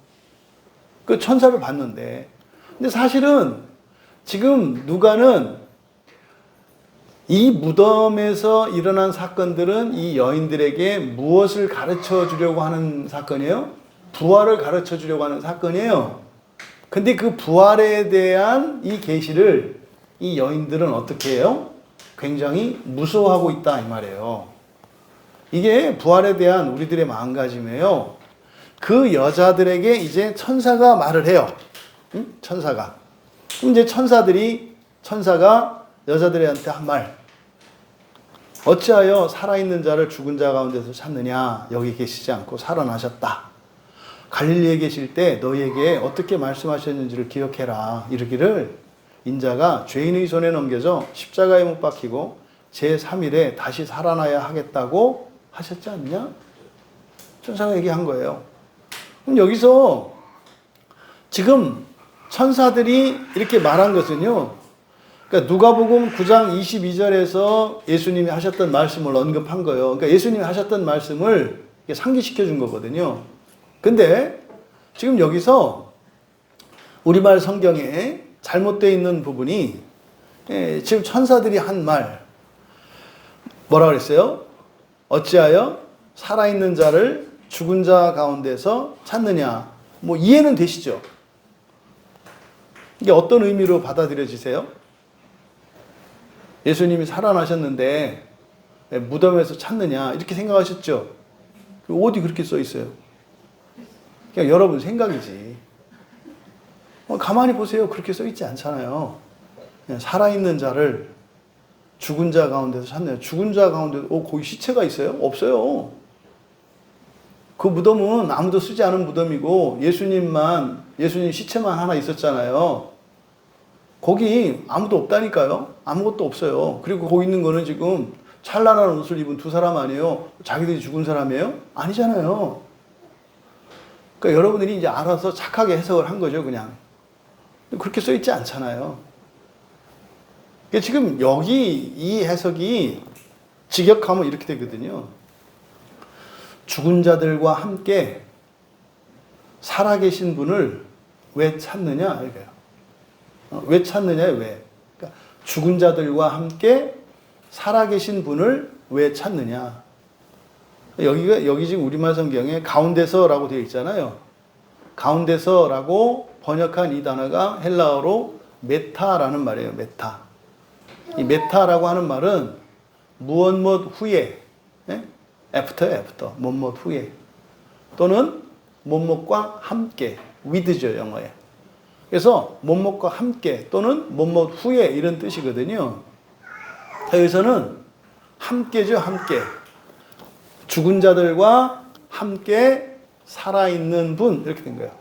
그 천사를 봤는데, 근데 사실은 지금 누가는 이 무덤에서 일어난 사건들은 이 여인들에게 무엇을 가르쳐 주려고 하는 사건이에요? 부활을 가르쳐 주려고 하는 사건이에요. 근데 그 부활에 대한 이 계시를 이 여인들은 어떻게 해요? 굉장히 무서워하고 있다 이 말이에요. 이게 부활에 대한 우리들의 마음가짐이에요. 그 여자들에게 이제 천사가 말을 해요. 응? 천사가. 그럼 이제 천사가 여자들한테 한 말. 어찌하여 살아있는 자를 죽은 자 가운데서 찾느냐? 여기 계시지 않고 살아나셨다. 갈릴리에 계실 때 너희에게 어떻게 말씀하셨는지를 기억해라. 이르기를 인자가 죄인의 손에 넘겨져 십자가에 못 박히고 제3일에 다시 살아나야 하겠다고 하셨지 않냐? 천사가 얘기한 거예요. 그럼 여기서 지금 천사들이 이렇게 말한 것은요, 그러니까 누가복음 9장 22절에서 예수님이 하셨던 말씀을 언급한 거예요. 그러니까 예수님이 하셨던 말씀을 상기시켜 준 거거든요. 근데 지금 여기서 우리말 성경에 잘못되어 있는 부분이, 지금 천사들이 한 말, 뭐라 그랬어요? 어찌하여 살아있는 자를 죽은 자 가운데서 찾느냐. 뭐 이해는 되시죠? 이게 어떤 의미로 받아들여지세요? 예수님이 살아나셨는데 무덤에서 찾느냐 이렇게 생각하셨죠? 어디 그렇게 써 있어요? 그냥 여러분 생각이지. 가만히 보세요. 그렇게 써 있지 않잖아요. 그냥 살아있는 자를 죽은 자 가운데서 찾네요. 죽은 자 가운데 거기 시체가 있어요? 없어요. 그 무덤은 아무도 쓰지 않은 무덤이고 예수님 시체만 하나 있었잖아요. 거기 아무도 없다니까요. 아무것도 없어요. 그리고 거기 있는 거는 지금 찬란한 옷을 입은 두 사람 아니에요? 자기들이 죽은 사람이에요? 아니잖아요. 그러니까 여러분들이 이제 알아서 착하게 해석을 한 거죠, 그냥. 그렇게 써 있지 않잖아요. 그러니까 지금 여기 이 해석이 직역하면 이렇게 되거든요. 죽은 자들과 함께 살아계신 분을 왜 찾느냐? 이거예요. 왜 찾느냐? 왜? 그러니까 죽은 자들과 함께 살아계신 분을 왜 찾느냐? 여기 지금 우리말 성경에 가운데서라고 되어 있잖아요. 가운데서라고 번역한 이 단어가 헬라어로 메타라는 말이에요. 메타. 이 메타라고 하는 말은 무엇 후에, 애프터예요, 애프터. 무엇 후에. 또는 무엇과 함께, with죠, 영어에. 그래서 무엇과 함께 또는 무엇 후에 이런 뜻이거든요. 여기서는 함께죠, 함께. 죽은 자들과 함께 살아있는 분, 이렇게 된 거예요.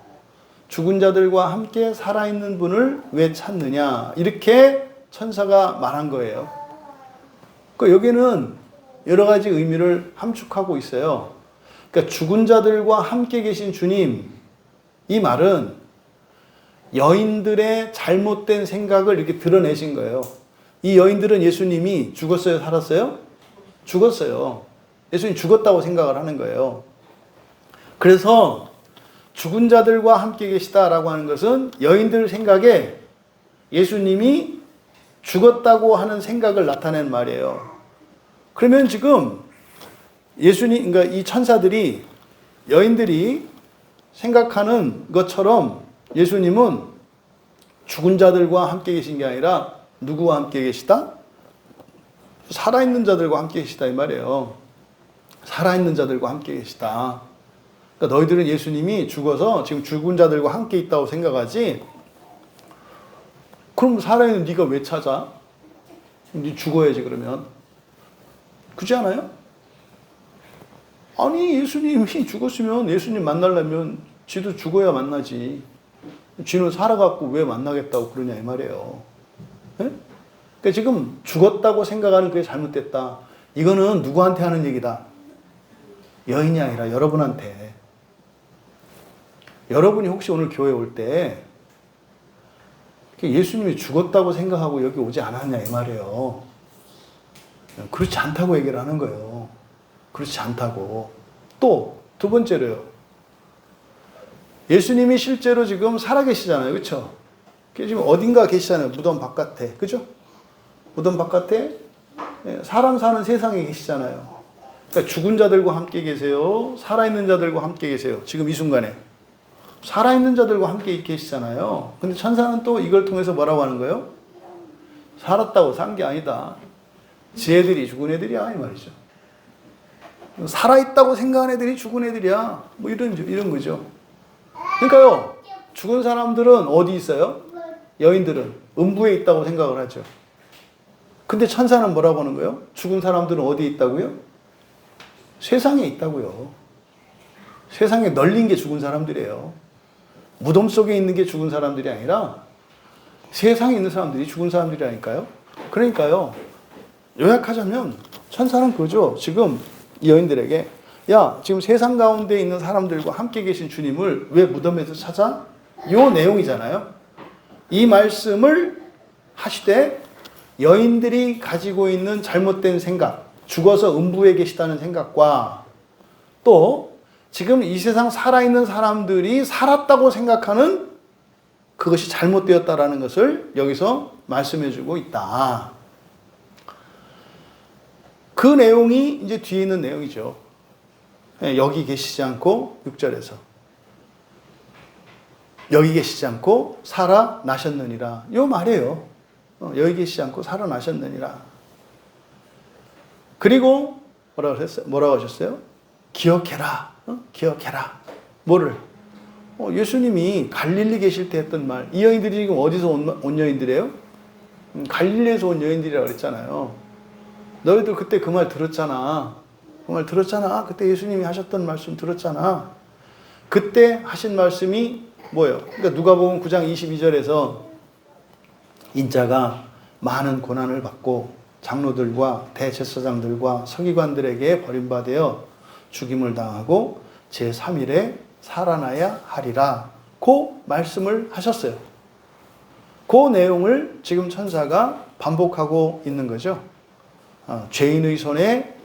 죽은 자들과 함께 살아있는 분을 왜 찾느냐, 이렇게 천사가 말한 거예요. 여기는 여러 가지 의미를 함축하고 있어요. 그러니까 죽은 자들과 함께 계신 주님, 이 말은 여인들의 잘못된 생각을 이렇게 드러내신 거예요. 이 여인들은 예수님이 죽었어요, 살았어요? 죽었어요. 예수님 죽었다고 생각을 하는 거예요. 그래서 죽은 자들과 함께 계시다라고 하는 것은 여인들 생각에 예수님이 죽었다고 하는 생각을 나타낸 말이에요. 그러면 지금 그러니까 이 천사들이 여인들이 생각하는 것처럼 예수님은 죽은 자들과 함께 계신 게 아니라 누구와 함께 계시다? 살아있는 자들과 함께 계시다 이 말이에요. 살아있는 자들과 함께 계시다. 그러니까 너희들은 예수님이 죽어서 지금 죽은 자들과 함께 있다고 생각하지. 그럼 살아있는 네가 왜 찾아? 네 죽어야지 그러면. 그렇지 않아요? 아니 예수님이 죽었으면 예수님 만나려면 지도 죽어야 만나지. 지는 살아갖고 왜 만나겠다고 그러냐 이 말이에요. 네? 그러니까 지금 죽었다고 생각하는 그게 잘못됐다. 이거는 누구한테 하는 얘기다? 여인이 아니라 여러분한테. 여러분이 혹시 오늘 교회 올 때 예수님이 죽었다고 생각하고 여기 오지 않았냐 이 말이에요. 그렇지 않다고 얘기를 하는 거예요. 그렇지 않다고. 또 두 번째로요. 예수님이 실제로 지금 살아계시잖아요. 그렇죠? 지금 어딘가 계시잖아요. 무덤 바깥에. 그죠? 무덤 바깥에 사람 사는 세상에 계시잖아요. 그러니까 죽은 자들과 함께 계세요. 살아있는 자들과 함께 계세요. 지금 이 순간에. 살아있는 자들과 함께 계시잖아요. 근데 천사는 또 이걸 통해서 뭐라고 하는 거예요? 살았다고 산 게 아니다. 지애들이 죽은 애들이야 이 말이죠. 살아있다고 생각한 애들이 죽은 애들이야. 뭐 이런 거죠. 그러니까요. 죽은 사람들은 어디 있어요? 여인들은 음부에 있다고 생각을 하죠. 근데 천사는 뭐라고 하는 거예요? 죽은 사람들은 어디에 있다고요? 세상에 있다고요. 세상에 널린 게 죽은 사람들이에요. 무덤 속에 있는 게 죽은 사람들이 아니라 세상에 있는 사람들이 죽은 사람들이라니까요. 그러니까요. 요약하자면 천사는 그거죠. 지금 이 여인들에게 야, 지금 세상 가운데 있는 사람들과 함께 계신 주님을 왜 무덤에서 찾아? 요 내용이잖아요. 이 말씀을 하시되 여인들이 가지고 있는 잘못된 생각, 죽어서 음부에 계시다는 생각과 또 지금 이 세상 살아있는 사람들이 살았다고 생각하는 그것이 잘못되었다라는 것을 여기서 말씀해주고 있다. 그 내용이 이제 뒤에 있는 내용이죠. 여기 계시지 않고 6절에서 여기 계시지 않고 살아나셨느니라. 요 말이에요. 여기 계시지 않고 살아나셨느니라. 그리고 뭐라고 하셨어요? 기억해라. 기억해라. 뭐를? 예수님이 갈릴리 계실 때 했던 말, 이 여인들이 지금 어디서 온 여인들이에요? 갈릴리에서 온 여인들이라고 그랬잖아요. 너희들 그때 그 말 들었잖아. 그 말 들었잖아. 그때 예수님이 하셨던 말씀 들었잖아. 그때 하신 말씀이 뭐예요? 그러니까 누가복음 9장 22절에서 인자가 많은 고난을 받고 장로들과 대제사장들과 서기관들에게 버림받아 죽임을 당하고 제3일에 살아나야 하리라. 그 말씀을 하셨어요. 그 내용을 지금 천사가 반복하고 있는 거죠. 죄인의 손에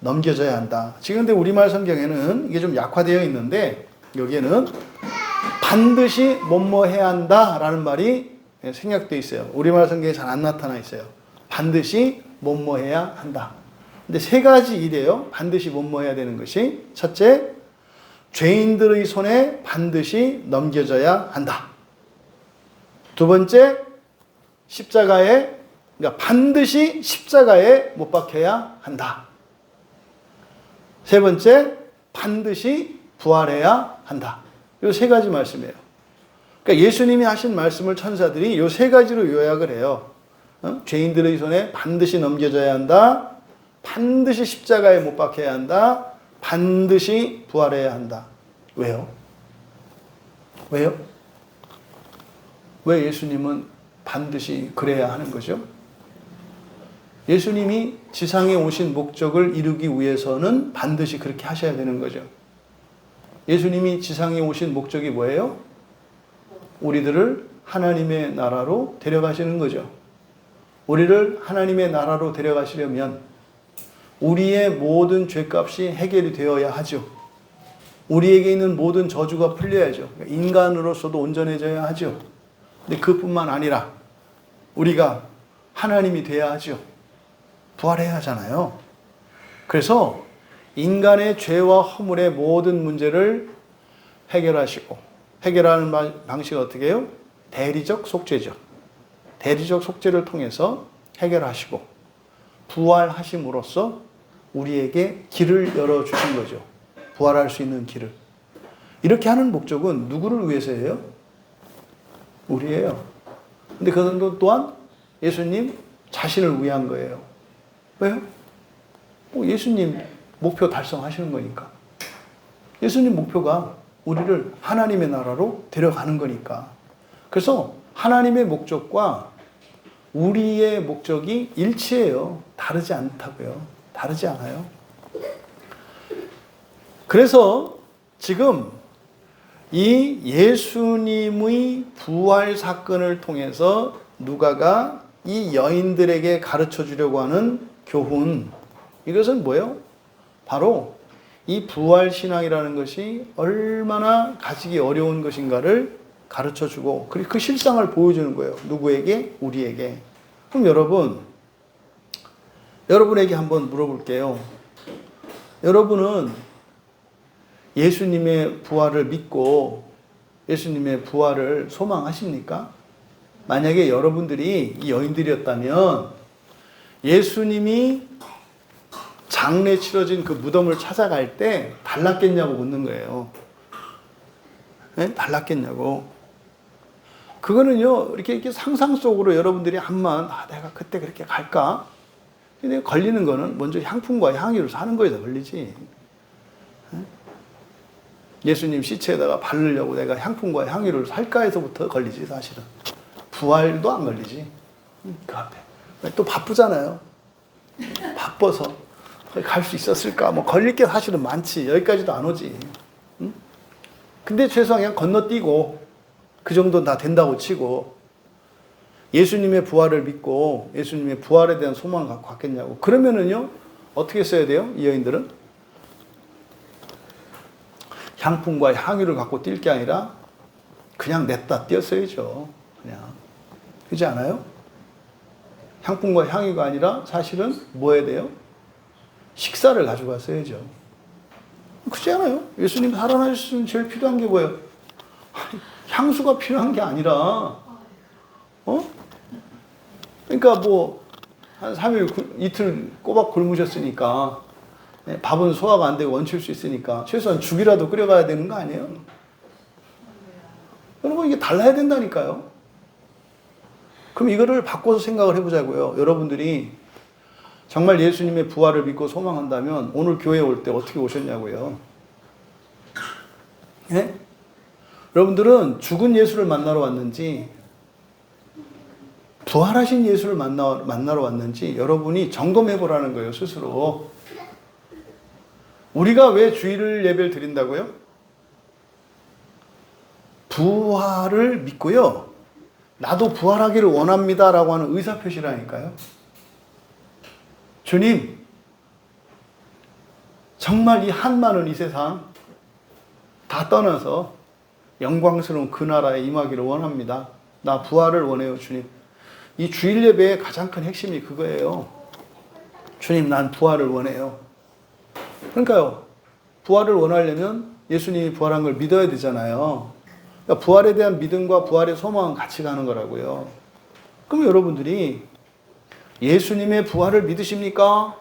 넘겨져야 한다. 지금 근데 우리말 성경에는 이게 좀 약화되어 있는데 여기에는 반드시 뭐뭐해야 한다라는 말이 생략되어 있어요. 우리말 성경에 잘 안 나타나 있어요. 반드시 뭐뭐해야 한다. 근데 세 가지 일이에요. 반드시 뭐뭐해야 되는 것이. 첫째, 죄인들의 손에 반드시 넘겨져야 한다. 두 번째, 그러니까 반드시 십자가에 못 박혀야 한다. 세 번째, 반드시 부활해야 한다. 이 세 가지 말씀이에요. 그러니까 예수님이 하신 말씀을 천사들이 이 세 가지로 요약을 해요. 죄인들의 손에 반드시 넘겨져야 한다. 반드시 십자가에 못 박혀야 한다. 반드시 부활해야 한다. 왜요? 왜요? 왜 예수님은 반드시 그래야 하는 거죠? 예수님이 지상에 오신 목적을 이루기 위해서는 반드시 그렇게 하셔야 되는 거죠. 예수님이 지상에 오신 목적이 뭐예요? 우리들을 하나님의 나라로 데려가시는 거죠. 우리를 하나님의 나라로 데려가시려면 우리의 모든 죄값이 해결이 되어야 하죠. 우리에게 있는 모든 저주가 풀려야죠. 인간으로서도 온전해져야 하죠. 근데 그뿐만 아니라 우리가 하나님이 돼야 하죠. 부활해야 하잖아요. 그래서 인간의 죄와 허물의 모든 문제를 해결하시고, 해결하는 방식은 어떻게 해요? 대리적 속죄죠. 대리적 속죄를 통해서 해결하시고 부활하심으로써 우리에게 길을 열어주신 거죠. 부활할 수 있는 길을. 이렇게 하는 목적은 누구를 위해서예요? 우리예요. 근데 그것도 또한 예수님 자신을 위한 거예요. 왜요? 예수님 목표 달성하시는 거니까. 예수님 목표가 우리를 하나님의 나라로 데려가는 거니까. 그래서 하나님의 목적과 우리의 목적이 일치해요. 다르지 않다고요. 다르지 않아요. 그래서 지금 이 예수님의 부활 사건을 통해서 누가가 이 여인들에게 가르쳐 주려고 하는 교훈, 이것은 뭐예요? 바로 이 부활 신앙이라는 것이 얼마나 가지기 어려운 것인가를 가르쳐 주고 그 실상을 보여주는 거예요. 누구에게? 우리에게. 그럼 여러분에게 한번 물어볼게요. 여러분은 예수님의 부활을 믿고 예수님의 부활을 소망하십니까? 만약에 여러분들이 이 여인들이었다면 예수님이 장례 치러진 그 무덤을 찾아갈 때 달랐겠냐고 묻는 거예요. 네? 달랐겠냐고. 그거는요, 이렇게 상상 속으로 여러분들이 내가 그때 그렇게 갈까? 근데 걸리는 거는 먼저 향품과 향유를 사는 거에다 걸리지. 네? 예수님 시체에다가 바르려고 내가 향품과 향유를 살까 해서부터 걸리지, 사실은. 부활도 안 걸리지. 그 앞에. 또 바쁘잖아요. 바빠서. 갈 수 있었을까? 걸릴 게 사실은 많지. 여기까지도 안 오지. 응? 근데 최소한 그냥 건너뛰고, 그 정도는 다 된다고 치고, 예수님의 부활을 믿고, 예수님의 부활에 대한 소망을 갖고 갔겠냐고. 그러면은요, 어떻게 써야 돼요? 이 여인들은? 향품과 향유를 갖고 뛸 게 아니라, 그냥 냈다 뛰었어야죠. 그냥. 그렇지 않아요? 향품과 향유가 아니라, 사실은 뭐 해야 돼요? 식사를 가져갔어야죠. 그렇지 않아요? 예수님 살아나셨으면 제일 필요한 게 뭐예요? 향수가 필요한 게 아니라, 그러니까 한 3일, 이틀 꼬박 굶으셨으니까, 밥은 소화가 안 되고 원칠 수 있으니까, 최소한 죽이라도 끓여가야 되는 거 아니에요? 여러분 이게 달라야 된다니까요. 그럼 이거를 바꿔서 생각을 해보자고요. 여러분들이 정말 예수님의 부활을 믿고 소망한다면 오늘 교회에 올 때 어떻게 오셨냐고요. 예? 여러분들은 죽은 예수를 만나러 왔는지 부활하신 예수를 만나러 왔는지 여러분이 점검해 보라는 거예요, 스스로. 우리가 왜 주일 예배를 드린다고요? 부활을 믿고요. 나도 부활하기를 원합니다 라고 하는 의사표시라니까요. 주님, 정말 이 한많은 이 세상 다 떠나서 영광스러운 그 나라에 임하기를 원합니다. 나 부활을 원해요, 주님. 이 주일 예배의 가장 큰 핵심이 그거예요. 주님, 난 부활을 원해요. 그러니까요, 부활을 원하려면 예수님이 부활한 걸 믿어야 되잖아요. 그러니까 부활에 대한 믿음과 부활의 소망은 같이 가는 거라고요. 그럼 여러분들이 예수님의 부활을 믿으십니까?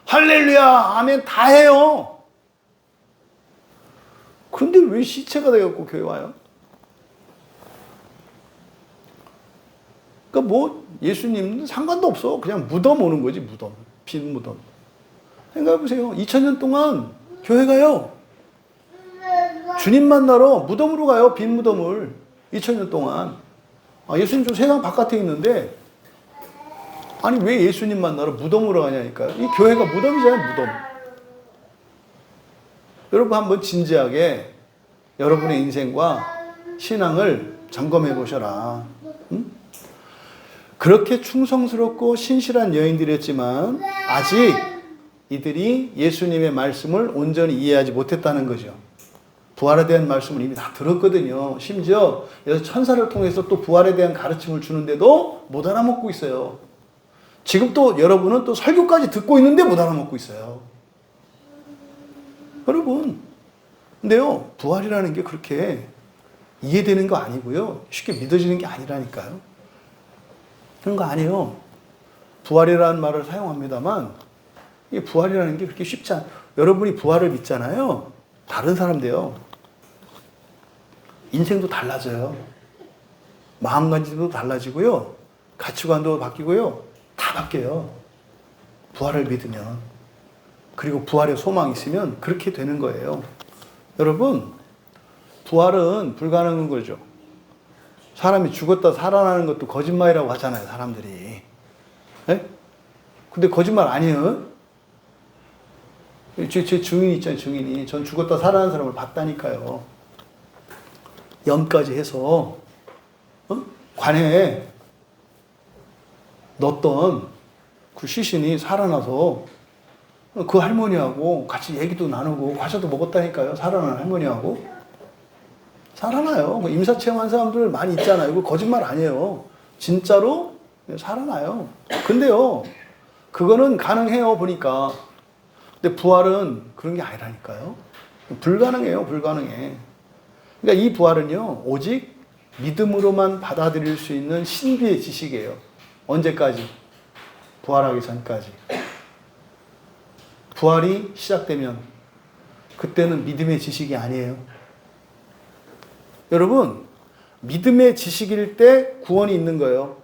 할렐루야, 아멘 다 해요. 근데 왜 시체가 되어갖고 교회 와요? 그러니까 뭐 예수님은 상관도 없어. 그냥 무덤 오는 거지, 무덤. 빈 무덤. 생각해보세요. 2000년 동안 교회 가요. 주님 만나러 무덤으로 가요. 빈 무덤을. 2000년 동안. 예수님 좀 세상 바깥에 있는데 아니 왜 예수님 만나러 무덤으로 가냐니까요. 이 교회가 무덤이잖아요. 무덤. 여러분 한번 진지하게 여러분의 인생과 신앙을 점검해 보셔라. 응? 그렇게 충성스럽고 신실한 여인들이었지만 아직 이들이 예수님의 말씀을 온전히 이해하지 못했다는 거죠. 부활에 대한 말씀을 이미 다 들었거든요. 심지어 천사를 통해서 또 부활에 대한 가르침을 주는데도 못 알아먹고 있어요. 지금 또 여러분은 또 설교까지 듣고 있는데 못 알아먹고 있어요. 여러분, 근데요, 부활이라는 게 그렇게 이해되는 거 아니고요. 쉽게 믿어지는 게 아니라니까요. 그런 거 아니에요. 부활이라는 말을 사용합니다만, 이 부활이라는 게 그렇게 쉽지 않아요. 여러분이 부활을 믿잖아요. 다른 사람도요. 인생도 달라져요. 마음가짐도 달라지고요. 가치관도 바뀌고요. 다 바뀌어요. 부활을 믿으면. 그리고 부활의 소망이 있으면 그렇게 되는 거예요. 여러분, 부활은 불가능한 거죠. 사람이 죽었다 살아나는 것도 거짓말이라고 하잖아요, 사람들이. 네? 근데 거짓말 아니에요. 제 증인 있잖아요, 증인이. 전 죽었다 살아나는 사람을 봤다니까요. 염까지 해서 관에 넣었던 그 시신이 살아나서 그 할머니하고 같이 얘기도 나누고 과자도 먹었다니까요. 살아난 할머니하고. 살아나요. 임사체험한 사람들 많이 있잖아요. 이거 거짓말 아니에요. 진짜로 살아나요. 근데요, 그거는 가능해요, 보니까. 근데 부활은 그런 게 아니라니까요. 불가능해요, 불가능해. 그러니까 이 부활은요, 오직 믿음으로만 받아들일 수 있는 신비의 지식이에요. 언제까지? 부활하기 전까지. 부활이 시작되면 그때는 믿음의 지식이 아니에요. 여러분, 믿음의 지식일 때 구원이 있는 거예요.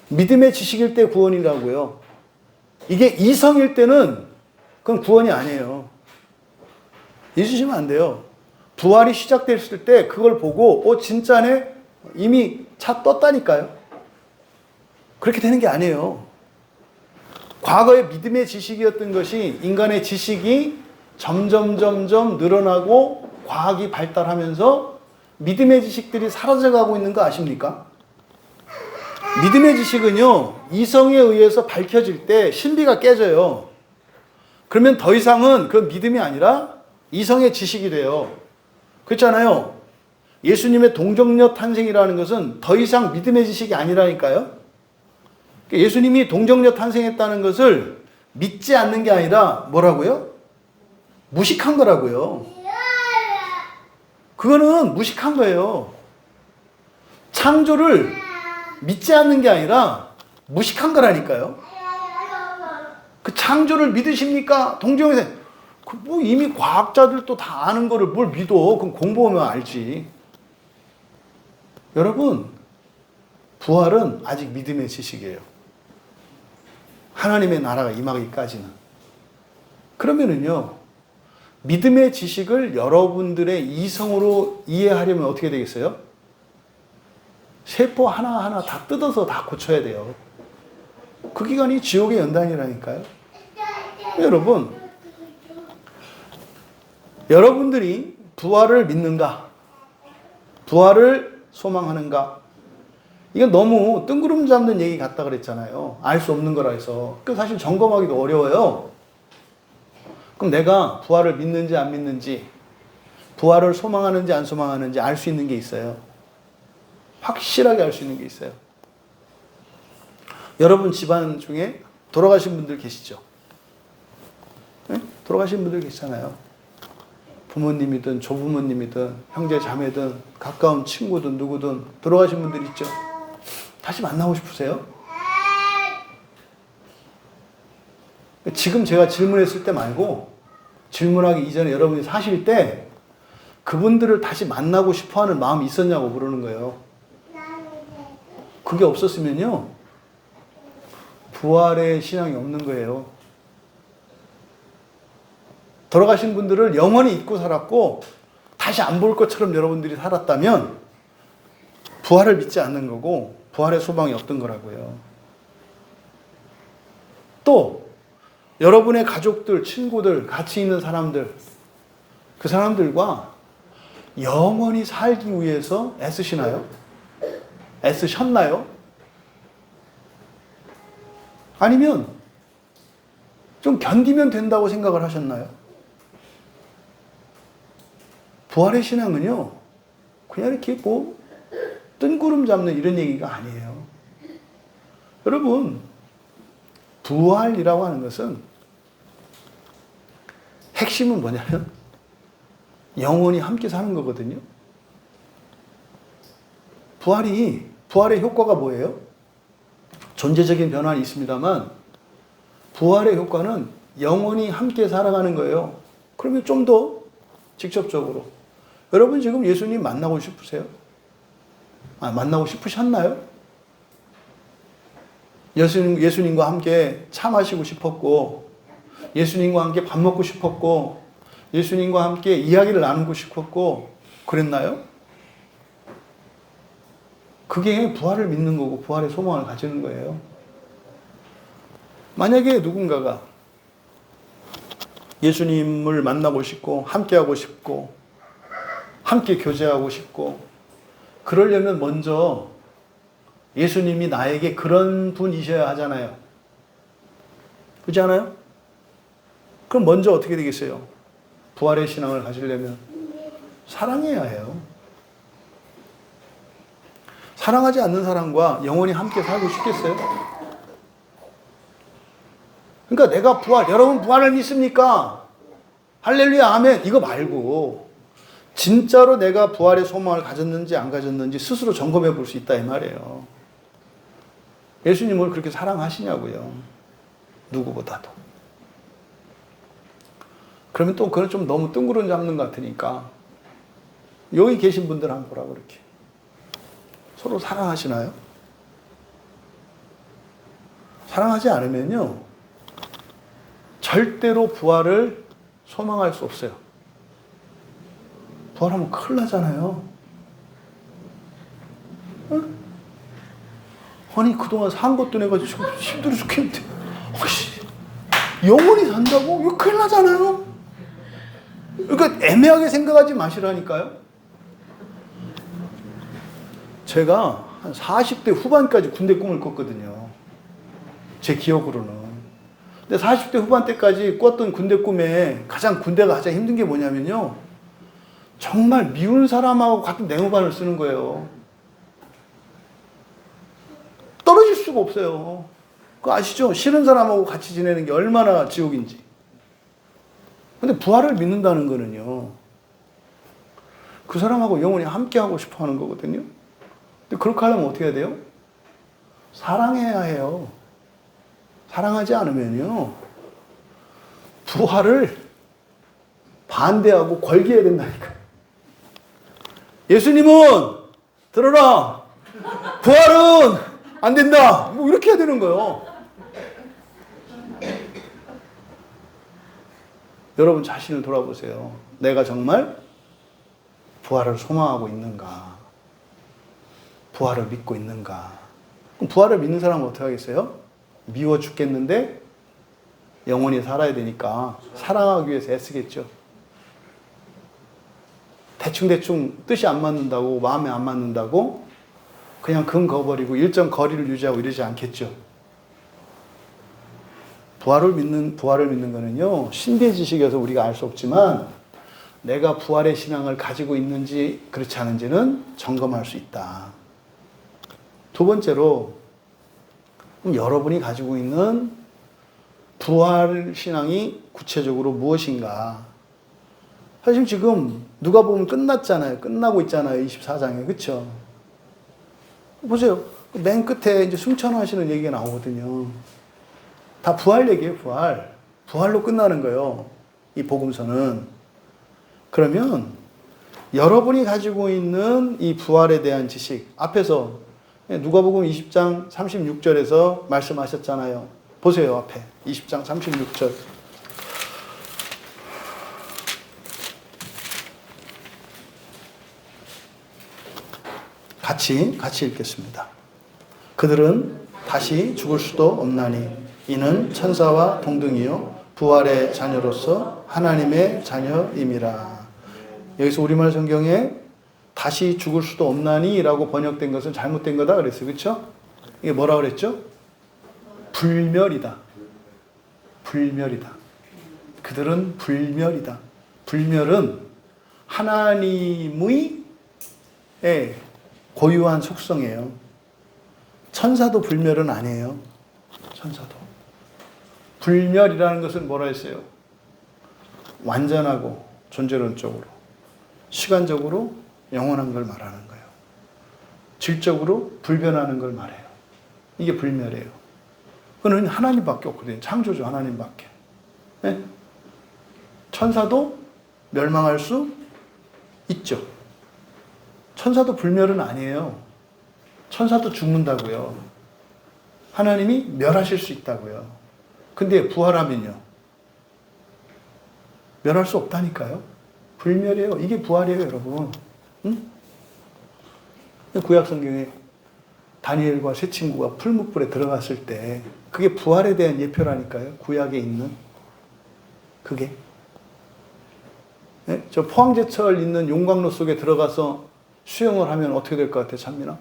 믿음의 지식일 때 구원이라고요. 이게 이성일 때는 그건 구원이 아니에요. 잊으시면 안 돼요. 부활이 시작됐을 때 그걸 보고 진짜네? 이미 차 떴다니까요. 그렇게 되는 게 아니에요. 과거의 믿음의 지식이었던 것이 인간의 지식이 점점 늘어나고 과학이 발달하면서 믿음의 지식들이 사라져가고 있는 거 아십니까? 믿음의 지식은요, 이성에 의해서 밝혀질 때 신비가 깨져요. 그러면 더 이상은 그 믿음이 아니라 이성의 지식이 돼요. 그렇잖아요. 예수님의 동정녀 탄생이라는 것은 더 이상 믿음의 지식이 아니라니까요. 예수님이 동정녀 탄생했다는 것을 믿지 않는 게 아니라 뭐라고요? 무식한 거라고요. 그거는 무식한 거예요. 창조를 믿지 않는 게 아니라 무식한 거라니까요. 그 창조를 믿으십니까? 동정녀 뭐 이미 과학자들도 다 아는 거를 뭘 믿어? 그럼 공부하면 알지. 여러분, 부활은 아직 믿음의 지식이에요. 하나님의 나라가 임하기까지는. 그러면은요, 믿음의 지식을 여러분들의 이성으로 이해하려면 어떻게 되겠어요? 세포 하나하나 다 뜯어서 다 고쳐야 돼요. 그 기간이 지옥의 연단이라니까요. 여러분, 여러분들이 부활을 믿는가? 부활을 소망하는가? 이건 너무 뜬구름 잡는 얘기 같다 그랬잖아요. 알 수 없는 거라 해서. 그 사실 점검하기도 어려워요. 그럼 내가 부활을 믿는지 안 믿는지, 부활을 소망하는지 안 소망하는지 알 수 있는 게 있어요. 확실하게 알 수 있는 게 있어요. 여러분 집안 중에 돌아가신 분들 계시죠? 네? 돌아가신 분들 계시잖아요. 부모님이든 조부모님이든 형제 자매든 가까운 친구든 누구든 돌아가신 분들 있죠? 다시 만나고 싶으세요? 지금 제가 질문했을 때 말고 질문하기 이전에 여러분이 사실 때 그분들을 다시 만나고 싶어하는 마음이 있었냐고 물으는 거예요. 그게 없었으면요, 부활의 신앙이 없는 거예요. 돌아가신 분들을 영원히 잊고 살았고 다시 안 볼 것처럼 여러분들이 살았다면 부활을 믿지 않는 거고 부활의 소망이 없던 거라고요. 또 여러분의 가족들, 친구들, 같이 있는 사람들, 그 사람들과 영원히 살기 위해서 애쓰시나요? 애쓰셨나요? 아니면 좀 견디면 된다고 생각을 하셨나요? 부활의 신앙은요, 그냥 이렇게 뭐 뜬구름 잡는 이런 얘기가 아니에요. 여러분, 부활이라고 하는 것은 핵심은 뭐냐면 영원히 함께 사는 거거든요. 부활의 효과가 뭐예요? 존재적인 변화는 있습니다만 부활의 효과는 영원히 함께 살아가는 거예요. 그러면 좀 더 직접적으로 여러분 지금 예수님 만나고 싶으세요? 만나고 싶으셨나요? 예수님과 함께 차 마시고 싶었고 예수님과 함께 밥 먹고 싶었고 예수님과 함께 이야기를 나누고 싶었고 그랬나요? 그게 부활을 믿는 거고 부활의 소망을 가지는 거예요. 만약에 누군가가 예수님을 만나고 싶고 함께하고 싶고 함께 교제하고 싶고 그러려면 먼저 예수님이 나에게 그런 분이셔야 하잖아요. 그렇지 않아요? 그럼 먼저 어떻게 되겠어요? 부활의 신앙을 가지려면 사랑해야 해요. 사랑하지 않는 사람과 영원히 함께 살고 싶겠어요? 그러니까 내가 여러분 부활을 믿습니까? 할렐루야 아멘 이거 말고 진짜로 내가 부활의 소망을 가졌는지 안 가졌는지 스스로 점검해 볼 수 있다 이 말이에요. 예수님을 그렇게 사랑하시냐고요. 누구보다도. 그러면 또 그건 좀 너무 뜬구름 잡는 것 같으니까 여기 계신 분들 한번 보라고 이렇게. 서로 사랑하시나요? 사랑하지 않으면요 절대로 부활을 소망할 수 없어요. 부활하면 큰일 나잖아요. 응? 아니 그동안 산 것도 내가 지금 힘들어 죽겠는데 영원히 산다고? 이거 큰일 나잖아요. 그러니까 애매하게 생각하지 마시라니까요. 제가 한 40대 후반까지 군대 꿈을 꿨거든요. 제 기억으로는. 근데 40대 후반 때까지 꿨던 군대 꿈에 군대가 가장 힘든 게 뭐냐면요. 정말 미운 사람하고 같은 냉후반을 쓰는 거예요. 떨어질 수가 없어요. 그거 아시죠? 싫은 사람하고 같이 지내는 게 얼마나 지옥인지. 근데 부활을 믿는다는 거는요. 그 사람하고 영원히 함께하고 싶어 하는 거거든요. 근데 그렇게 하려면 어떻게 해야 돼요? 사랑해야 해요. 사랑하지 않으면요. 부활을 반대하고 걸기해야 된다니까요. 예수님은 들어라! 부활은 안 된다! 뭐 이렇게 해야 되는 거예요. 여러분 자신을 돌아보세요. 내가 정말 부활을 소망하고 있는가? 부활을 믿고 있는가? 그럼 부활을 믿는 사람은 어떻게 하겠어요? 미워 죽겠는데 영원히 살아야 되니까 사랑하기 위해서 애쓰겠죠. 대충 뜻이 안 맞는다고, 마음에 안 맞는다고 그냥 금 거버리고 일정 거리를 유지하고 이러지 않겠죠. 부활을 믿는 거는요, 신비의 지식이어서 우리가 알 수 없지만 내가 부활의 신앙을 가지고 있는지 그렇지 않은지는 점검할 수 있다. 두 번째로, 여러분이 가지고 있는 부활 신앙이 구체적으로 무엇인가? 사실 지금 누가 보면 끝났잖아요. 끝나고 있잖아요. 24장에. 그렇죠? 보세요. 맨 끝에 이제 승천하시는 얘기가 나오거든요. 다 부활 얘기예요. 부활. 부활로 끝나는 거예요. 이 복음서는. 그러면 여러분이 가지고 있는 이 부활에 대한 지식, 앞에서 누가복음 20장 36절에서 말씀하셨잖아요. 보세요. 앞에 20장 36절. 같이 읽겠습니다. 그들은 다시 죽을 수도 없나니 이는 천사와 동등이요 부활의 자녀로서 하나님의 자녀임이라. 여기서 우리말 성경에 다시 죽을 수도 없나니 라고 번역된 것은 잘못된 거다 그랬어요. 그렇죠? 이게 뭐라 그랬죠? 불멸이다. 불멸이다. 그들은 불멸이다. 불멸은 하나님의 고유한 속성이에요. 천사도 불멸은 아니에요. 천사도. 불멸이라는 것은 뭐라 했어요? 완전하고 존재론적으로, 시간적으로 영원한 걸 말하는 거예요. 질적으로 불변하는 걸 말해요. 이게 불멸이에요. 그건 하나님밖에 없거든요. 창조주 하나님밖에. 네? 천사도 멸망할 수 있죠. 천사도 불멸은 아니에요. 천사도 죽는다고요. 하나님이 멸하실 수 있다고요. 근데 부활하면요, 멸할 수 없다니까요. 불멸이에요. 이게 부활이에요, 여러분. 응? 구약 성경에 다니엘과 세 친구가 풀무불에 들어갔을 때 그게 부활에 대한 예표라니까요. 구약에 있는 그게. 네? 저 포항제철 있는 용광로 속에 들어가서 수영을 하면 어떻게 될 것 같아요, 찬민아?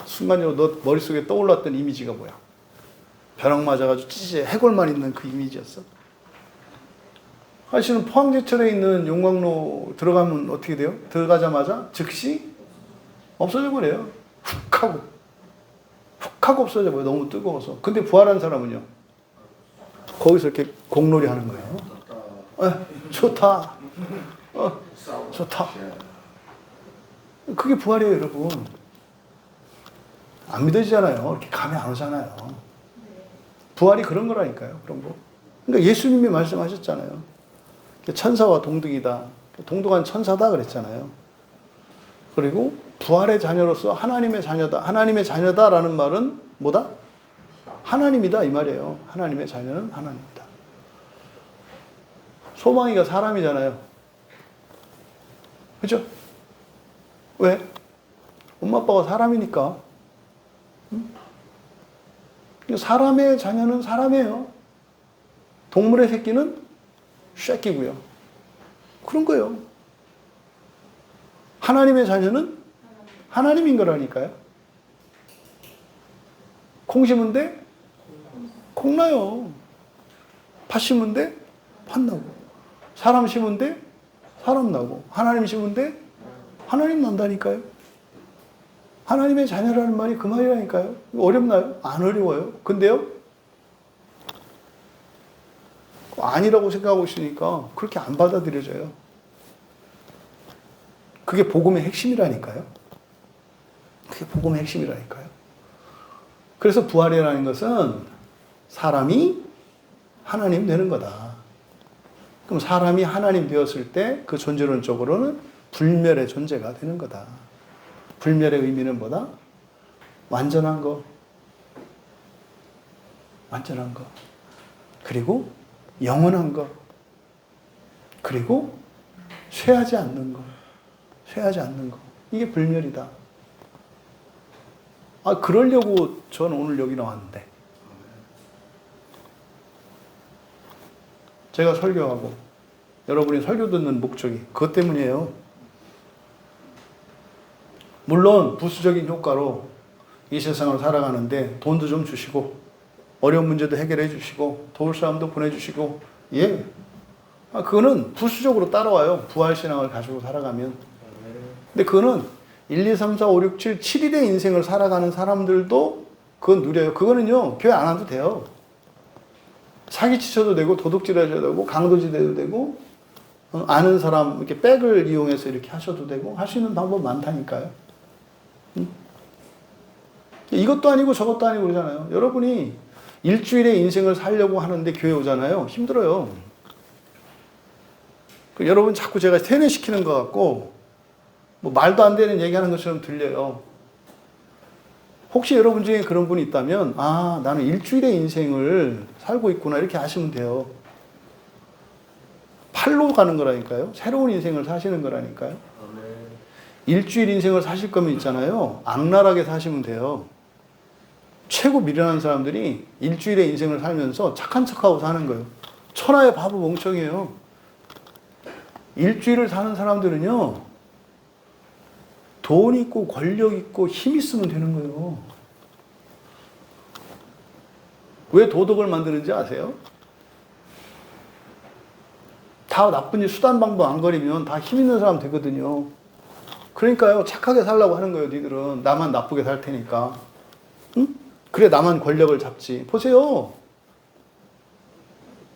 순간적으로 너 머릿속에 떠올랐던 이미지가 뭐야? 벼락 맞아가지고 찌찌 해골만 있는 그 이미지였어? 사실은 포항제철에 있는 용광로 들어가면 어떻게 돼요? 들어가자마자 즉시 없어져 버려요. 훅 하고 없어져 버려요. 너무 뜨거워서. 근데 부활한 사람은요, 거기서 이렇게 공놀이 하는 거예요. 좋다. 좋다. 그게 부활이에요, 여러분. 안 믿어지잖아요. 이렇게 감이 안 오잖아요. 부활이 그런 거라니까요. 그런 거. 그러니까 예수님이 말씀하셨잖아요. 천사와 동등이다. 동등한 천사다 그랬잖아요. 그리고 부활의 자녀로서 하나님의 자녀다. 하나님의 자녀다라는 말은 뭐다? 하나님이다 이 말이에요. 하나님의 자녀는 하나님이다. 소망이가 사람이잖아요. 그죠? 왜? 엄마 아빠가 사람이니까. 사람의 자녀는 사람이에요. 동물의 새끼는 새끼고요. 그런 거예요. 하나님의 자녀는 하나님인 거라니까요. 콩 심은 데 콩 나요. 팥 심은 데 팥 나고, 사람 심은 데 사람 나고, 하나님 심은 데 하나님 난다니까요. 하나님의 자녀라는 말이 그 말이라니까요. 어렵나요? 안 어려워요. 근데요, 아니라고 생각하고 있으니까 그렇게 안 받아들여져요. 그게 복음의 핵심이라니까요. 그게 복음의 핵심이라니까요. 그래서 부활이라는 것은 사람이 하나님 되는 거다. 그럼 사람이 하나님 되었을 때 그 존재론적으로는 불멸의 존재가 되는 거다. 불멸의 의미는 뭐다? 완전한 거. 완전한 거. 그리고 영원한 거. 그리고 쇠하지 않는 거. 쇠하지 않는 거. 이게 불멸이다. 그러려고 저는 오늘 여기 나왔는데. 제가 설교하고 여러분이 설교 듣는 목적이 그것 때문이에요. 물론 부수적인 효과로 이 세상을 살아가는데 돈도 좀 주시고 어려운 문제도 해결해 주시고 도울 사람도 보내주시고 예, 그거는 부수적으로 따라와요. 부활신앙을 가지고 살아가면. 근데 그거는 1, 2, 3, 4, 5, 6, 7, 7일의 인생을 살아가는 사람들도 그건 누려요. 그거는요, 교회 안 와도 돼요. 사기치셔도 되고, 도둑질 하셔도 되고, 강도질해도 되고, 아는 사람, 이렇게 백을 이용해서 이렇게 하셔도 되고, 할 수 있는 방법 많다니까요. 이것도 아니고 저것도 아니고 그러잖아요. 여러분이 일주일의 인생을 살려고 하는데 교회 오잖아요. 힘들어요. 여러분 자꾸 제가 세뇌시키는 것 같고, 뭐 말도 안 되는 얘기하는 것처럼 들려요. 혹시 여러분 중에 그런 분이 있다면, 나는 일주일의 인생을 살고 있구나, 이렇게 아시면 돼요. 팔로 가는 거라니까요. 새로운 인생을 사시는 거라니까요. 일주일 인생을 사실 거면 있잖아요. 악랄하게 사시면 돼요. 최고 미련한 사람들이 일주일의 인생을 살면서 착한 척하고 사는 거예요. 천하의 바보 멍청이에요. 일주일을 사는 사람들은요, 돈 있고 권력 있고 힘 있으면 되는 거예요. 왜 도덕을 만드는지 아세요? 다 나쁜 일 수단 방법 안 거리면 다 힘 있는 사람 되거든요. 그러니까요, 착하게 살라고 하는 거예요. 니들은 나만 나쁘게 살 테니까. 응? 그래 나만 권력을 잡지. 보세요.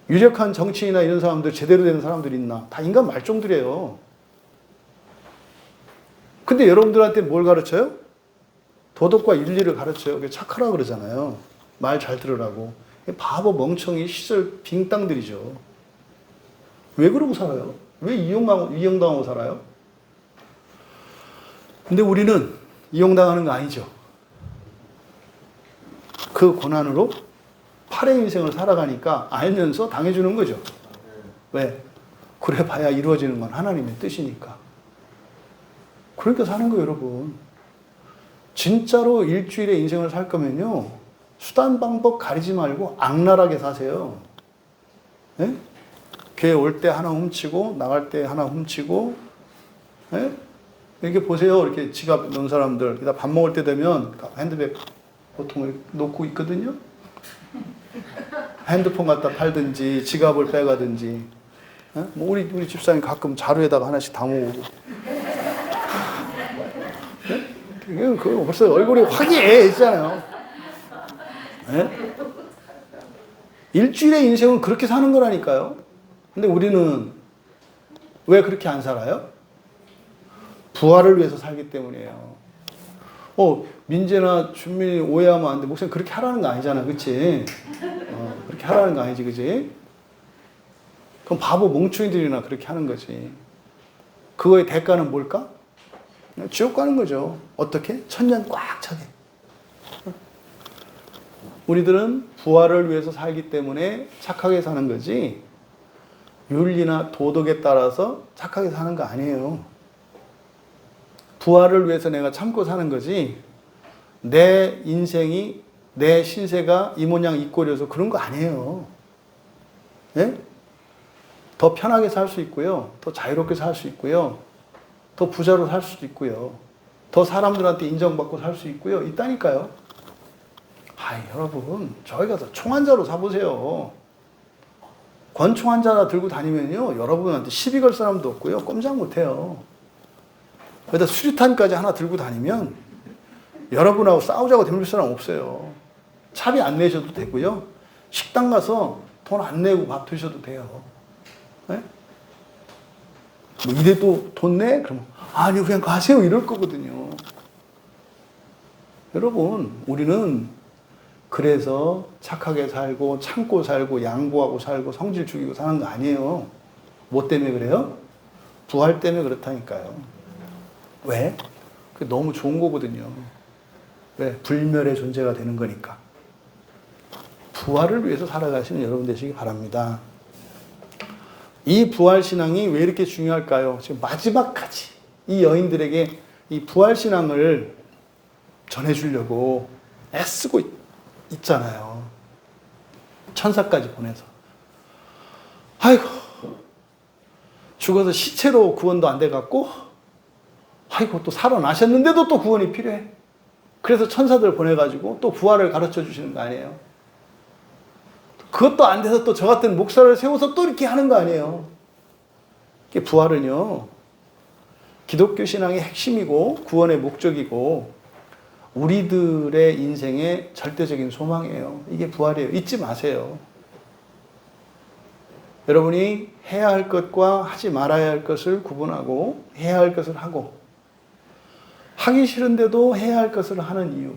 유력한 정치인이나 이런 사람들, 제대로 된 사람들이 있나? 다 인간 말종들이에요. 근데 여러분들한테 뭘 가르쳐요? 도덕과 윤리를 가르쳐요. 그게 착하라 그러잖아요. 말 잘 들으라고. 바보, 멍청이, 시절 빙땅들이죠. 왜 그러고 살아요? 왜 이용당하고 살아요? 근데 우리는 이용당하는 거 아니죠. 그 고난으로 8의 인생을 살아가니까 알면서 당해주는 거죠. 왜? 그래 봐야 이루어지는 건 하나님의 뜻이니까. 그러니까 사는 거예요, 여러분. 진짜로 일주일의 인생을 살 거면요, 수단 방법 가리지 말고 악랄하게 사세요. 예? 교회 올 때 하나 훔치고 나갈 때 하나 훔치고, 예? 이렇게 보세요. 이렇게 지갑 넣은 사람들, 밥 먹을 때 되면 핸드백 보통 놓고 있거든요. 핸드폰 갖다 팔든지 지갑을 빼가든지. 예? 뭐 우리 집사님 가끔 자루에다가 하나씩 담아오고. 그 벌써 얼굴이 화기애애했잖아요. 네? 일주일의 인생은 그렇게 사는 거라니까요. 근데 우리는 왜 그렇게 안 살아요? 부활을 위해서 살기 때문이에요. 민재나 준민이 오해하면 안 돼. 목사님 그렇게 하라는 거 아니잖아. 그치? 그렇게 하라는 거 아니지. 그치? 그럼 바보 멍충이들이나 그렇게 하는 거지. 그거의 대가는 뭘까? 지옥 가는 거죠. 어떻게? 천년 꽉 차게. 우리들은 부활을 위해서 살기 때문에 착하게 사는 거지, 윤리나 도덕에 따라서 착하게 사는 거 아니에요. 부활을 위해서 내가 참고 사는 거지, 내 인생이, 내 신세가 이 모양 이 꼴이어서 그런 거 아니에요. 네? 더 편하게 살 수 있고요. 더 자유롭게 살 수 있고요. 더 부자로 살 수도 있고요. 더 사람들한테 인정받고 살 수 있고요. 있다니까요. 여러분, 저희 가서 총한자로 사보세요. 권총 한자 들고 다니면요, 여러분한테 시비 걸 사람도 없고요. 꼼짝 못해요. 거기다 수류탄까지 하나 들고 다니면 여러분하고 싸우자고 덤빌 사람 없어요. 차비 안 내셔도 되고요. 식당 가서 돈 안 내고 밥 드셔도 돼요. 네? 뭐 이래도 돈 내? 그러면 아니 그냥 가세요 이럴 거거든요. 여러분, 우리는 그래서 착하게 살고 참고 살고 양보하고 살고 성질 죽이고 사는 거 아니에요. 뭐 때문에 그래요? 부활 때문에 그렇다니까요. 왜? 그게 너무 좋은 거거든요. 왜? 불멸의 존재가 되는 거니까. 부활을 위해서 살아가시는 여러분 되시기 바랍니다. 이 부활신앙이 왜 이렇게 중요할까요? 지금 마지막까지 이 여인들에게 이 부활신앙을 전해주려고 애쓰고 있잖아요. 천사까지 보내서. 아이고, 죽어서 시체로 구원도 안 돼갖고, 아이고, 또 살아나셨는데도 또 구원이 필요해. 그래서 천사들 보내가지고 또 부활을 가르쳐 주시는 거 아니에요? 그것도 안 돼서 또 저 같은 목사를 세워서 또 이렇게 하는 거 아니에요? 이게 부활은요, 기독교 신앙의 핵심이고 구원의 목적이고 우리들의 인생의 절대적인 소망이에요. 이게 부활이에요. 잊지 마세요. 여러분이 해야 할 것과 하지 말아야 할 것을 구분하고 해야 할 것을 하고 하기 싫은데도 해야 할 것을 하는 이유,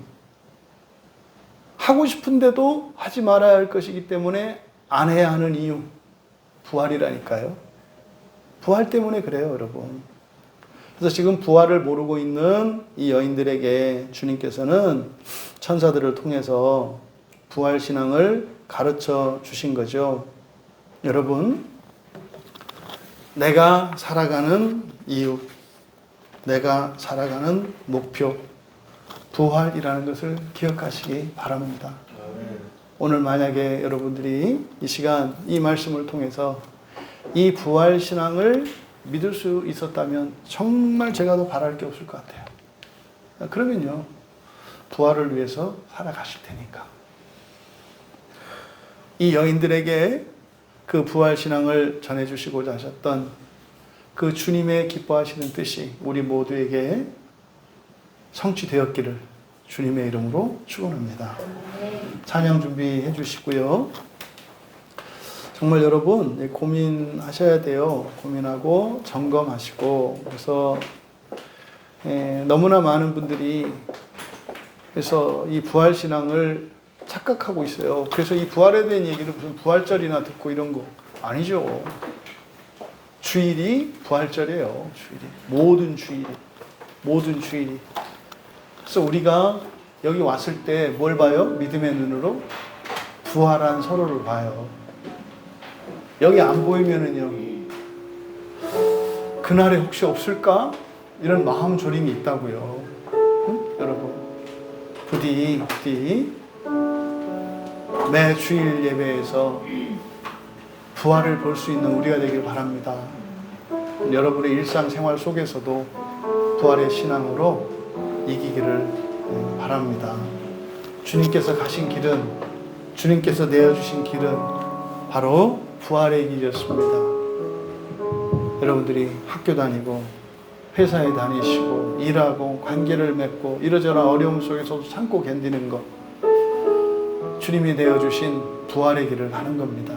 하고 싶은데도 하지 말아야 할 것이기 때문에 안 해야 하는 이유, 부활이라니까요. 부활 때문에 그래요, 여러분. 그래서 지금 부활을 모르고 있는 이 여인들에게 주님께서는 천사들을 통해서 부활신앙을 가르쳐 주신 거죠. 여러분, 내가 살아가는 이유, 내가 살아가는 목표, 부활이라는 것을 기억하시기 바랍니다. 오늘 만약에 여러분들이 이 시간 이 말씀을 통해서 이 부활신앙을 믿을 수 있었다면 정말 제가 더 바랄 게 없을 것 같아요. 그러면요, 부활을 위해서 살아가실 테니까. 이 여인들에게 그 부활신앙을 전해주시고자 하셨던 그 주님의 기뻐하시는 뜻이 우리 모두에게 성취되었기를 주님의 이름으로 축원합니다. 찬양 준비해 주시고요. 정말 여러분 고민하셔야 돼요. 고민하고 점검하시고. 그래서 너무나 많은 분들이 그래서 이 부활신앙을 착각하고 있어요. 그래서 이 부활에 대한 얘기를 무슨 부활절이나 듣고 이런 거 아니죠. 주일이 부활절이에요. 주일이. 모든 주일이. 그래서 우리가 여기 왔을 때 뭘 봐요? 믿음의 눈으로 부활한 서로를 봐요. 여기 안 보이면은요, 그날에 혹시 없을까? 이런 마음 졸임이 있다고요. 응? 여러분, 부디 매 주일 예배에서 부활을 볼 수 있는 우리가 되길 바랍니다. 여러분의 일상생활 속에서도 부활의 신앙으로 이기기를 바랍니다. 주님께서 가신 길은, 주님께서 내어주신 길은 바로 부활의 길이었습니다. 여러분들이 학교 다니고 회사에 다니시고 일하고 관계를 맺고 이러저러 어려움 속에서도 참고 견디는 것, 주님이 내어주신 부활의 길을 가는 겁니다.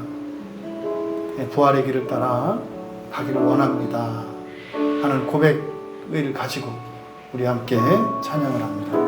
부활의 길을 따라 가기를 원합니다 하는 고백을 가지고 우리 함께 찬양을 합니다.